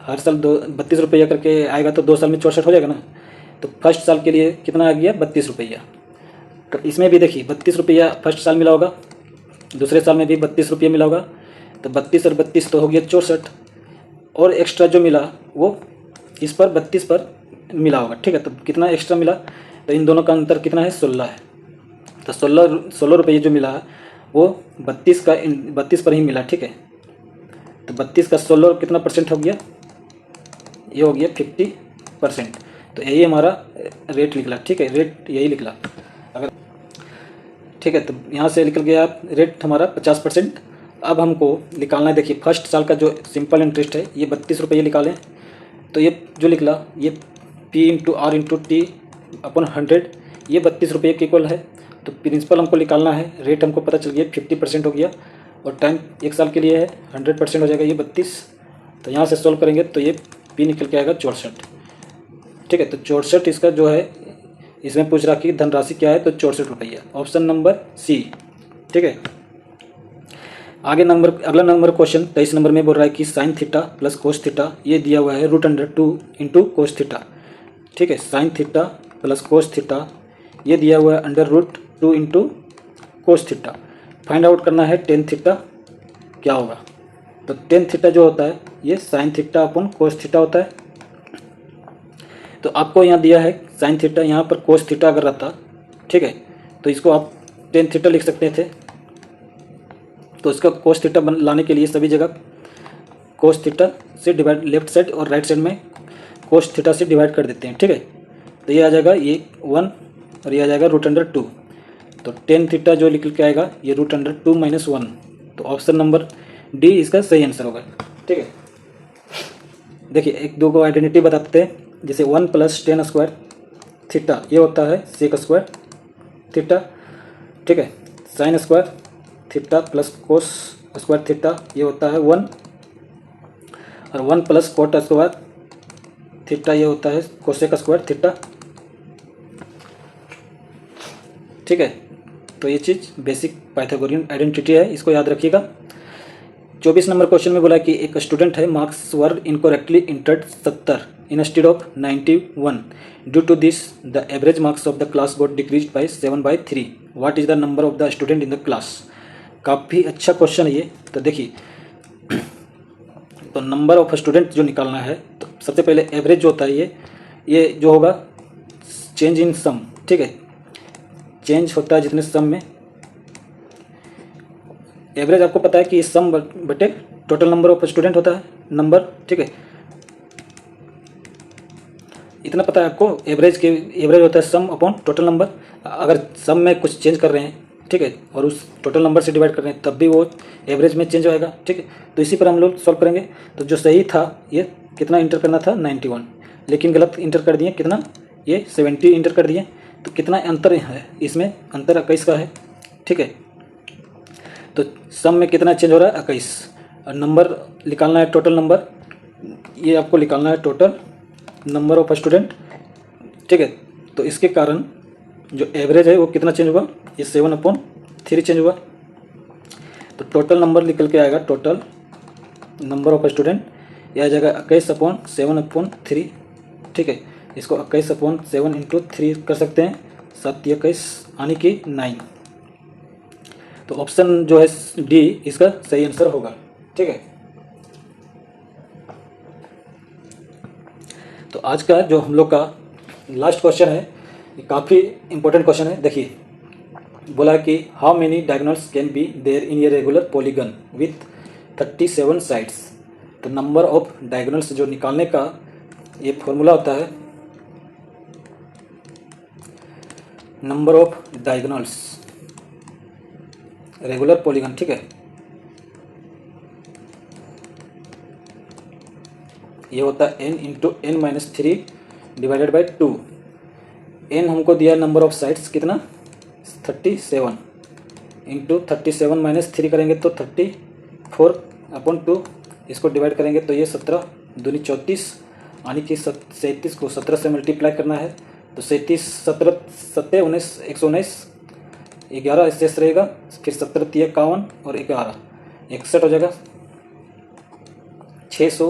हर साल 32 रुपया करके आएगा तो 2 साल में 64 हो जाएगा ना। तो फर्स्ट साल के लिए कितना आ गया 32 रुपया। तो इसमें भी देखिए 32 रुपया फर्स्ट साल मिला होगा, दूसरे साल में भी 32 रुपया मिला होगा, तो 32 और 32 तो हो गया 64, और एक्स्ट्रा जो मिला वो इस पर 32 पर मिला होगा। ठीक है, तो कितना एक्स्ट्रा मिला तो इन दोनों का अंतर कितना है, 16 है। तो 16 रुपये जो मिला वो 32 पर ही मिला, ठीक है। तो 32 का 16 कितना परसेंट हो गया, ये हो गया 50%। तो यही हमारा रेट निकला, ठीक है, रेट यही निकला। अगर ठीक है, तो यहाँ से निकल गया रेट हमारा 50%। अब हमको निकालना है, देखिए फर्स्ट साल का जो सिंपल इंटरेस्ट है ये 32 रुपये निकालें। तो ये जो निकला ये P/R/T/100 ये 32 रुपये के इक्वल है। तो प्रिंसिपल हमको निकालना है, रेट हमको पता चल गया 50% हो गया, और टाइम 1 साल के लिए है 100% हो जाएगा ये 32। तो यहाँ से सॉल्व करेंगे तो ये P निकल के आएगा 64, ठीक है। तो 64 इसका जो है, इसमें पूछ रहा कि धनराशि क्या है, तो 64 रुपये, ऑप्शन नंबर सी, ठीक है। अगला नंबर क्वेश्चन 23 नंबर में बोल रहा है कि sine theta plus cos theta ये दिया हुआ है √2 इंटू कोस थीटा, ठीक है। Sine theta plus cos theta ये दिया हुआ है √2 into cos theta. Find out करना है टेन थीटा क्या होगा। तो टेन थीटा जो होता है ये साइन थीटा अपन कोस थीटा होता है। तो आपको यहाँ दिया है साइन थीटा, यहाँ पर कोस थीटा अगर रहता, ठीक है, तो इसको आप टेन थीटा लिख सकते थे। तो इसका कोस थीटा लाने के लिए सभी जगह कोस थीटा से डिवाइड, लेफ्ट साइड और राइट साइड में कोस थीटा से डिवाइड कर देते हैं, ठीक है। तो ये आ जाएगा ये 1 और ये आ जाएगा √2। तो टेन थीटा जो निकल के आएगा ये √2 - 1। तो ऑप्शन नंबर डी इसका सही आंसर होगा, ठीक है। देखिए एक दो को आइडेंटिटी बताते हैं, जैसे 1 + tan स्क्वायर थीटा ये होता है सेक स्क्वायर थीटा, ठीक है। Sine square theta plus cos square theta ये होता है 1, और 1 + कोट स्क्वायर थीटा ये होता है कोसेक स्क्वायर थीटा, ठीक है। तो ये चीज़ बेसिक पाइथागोरियन आइडेंटिटी है, इसको याद रखिएगा। 24 नंबर क्वेश्चन में बोला कि एक स्टूडेंट है, marks were incorrectly entered 70 instead of 91। Due to this the average marks of the class got decrease by 7/3। What is the number of the student in the class. काफ़ी अच्छा question है ये। तो देखिए तो नंबर ऑफ स्टूडेंट जो निकालना है, तो सबसे पहले एवरेज जो होता है ये जो होगा चेंज इन सम, ठीक है। चेंज होता है जितने सम में, एवरेज आपको पता है कि सम बटे टोटल नंबर ऑफ स्टूडेंट होता है नंबर, ठीक है। इतना पता है आपको, एवरेज होता है सम अपॉन टोटल नंबर। अगर सम में कुछ चेंज कर रहे हैं, ठीक है, और उस टोटल नंबर से डिवाइड कर रहे हैं तब भी वो एवरेज में चेंज होएगा, ठीक है। तो इसी पर हम लोग सॉल्व करेंगे। तो जो सही था ये कितना इंटर करना था 91, लेकिन गलत इंटर कर दिए, कितना ये 70 इंटर कर दिए। तो कितना अंतर है इसमें, अंतर 21 का है, ठीक है। तो सम में कितना चेंज हो रहा है 21, और नंबर निकालना है टोटल नंबर, ये आपको निकालना है टोटल नंबर ऑफ स्टूडेंट, ठीक है। तो इसके कारण जो एवरेज है वो कितना चेंज हुआ, ये 7/3 चेंज हुआ। तो टोटल नंबर निकल के आएगा, टोटल नंबर ऑफ स्टूडेंट ये आ जाएगा 21/7/3, ठीक है। इसको 21/7 × 3 कर सकते हैं, 7 × 21 यानी कि 9। तो ऑप्शन जो है डी इसका सही आंसर होगा, ठीक है। तो आज का जो हम लोग का लास्ट क्वेश्चन है, ये काफ़ी इंपॉर्टेंट क्वेश्चन है। देखिए बोला कि how many diagonals can be there in a regular polygon with 37 sides. तो नंबर ऑफ डायगोनल्स जो निकालने का ये फॉर्मूला होता है, number of diagonals regular polygon, ठीक है। ये होता है n × n-3 divided by 2। n हमको दिया नंबर ऑफ साइड्स कितना 37, इंटू 37 - 3 करेंगे तो 34/2, इसको डिवाइड करेंगे तो ये 17 दूनी 34, यानी कि 37 को 17 से मल्टीप्लाई करना है। तो 37 17 7 19 119, 11 शेष रहेगा, फिर 17 × 51 और 11 61 हो जाएगा, 71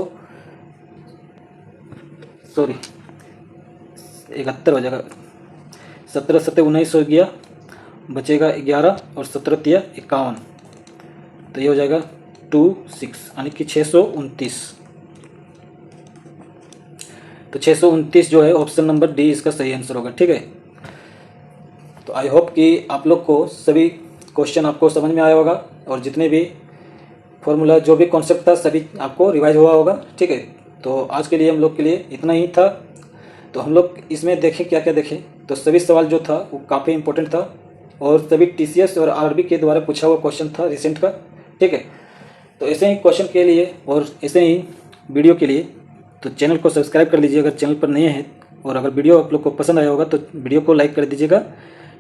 हो जाएगा। 17 7 19 हो गया, बचेगा 11 और 17 × 51, तो ये हो जाएगा 26 यानी कि 629। तो 629 जो है ऑप्शन नंबर डी इसका सही आंसर होगा, ठीक है। तो आई होप कि आप लोग को सभी क्वेश्चन आपको समझ में आया होगा और जितने भी फॉर्मूला जो भी कॉन्सेप्ट था सभी आपको रिवाइज हुआ होगा। ठीक है, तो आज के लिए हम लोग के लिए इतना ही था। तो हम लोग इसमें देखें क्या क्या देखें, तो सभी सवाल जो था वो काफ़ी इंपॉर्टेंट था और सभी TCS और RRB के द्वारा पूछा हुआ क्वेश्चन था रिसेंट का। ठीक है, तो ऐसे ही क्वेश्चन के लिए और ऐसे ही वीडियो के लिए तो चैनल को सब्सक्राइब कर लीजिए अगर चैनल पर नए हैं, और अगर वीडियो आप लोग को पसंद आया होगा तो वीडियो को लाइक कर दीजिएगा।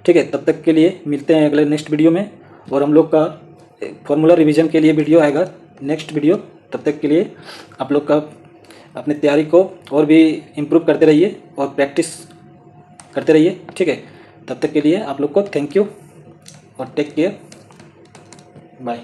ठीक है, तब तक के लिए मिलते हैं अगले नेक्स्ट वीडियो में, और हम लोग का फॉर्मूला रिवीजन के लिए वीडियो आएगा नेक्स्ट वीडियो। तब तक के लिए आप लोग का अपनी तैयारी को और भी इम्प्रूव करते रहिए और प्रैक्टिस करते रहिए। ठीक है, तब तक के लिए आप लोग को थैंक यू और टेक केयर, बाय।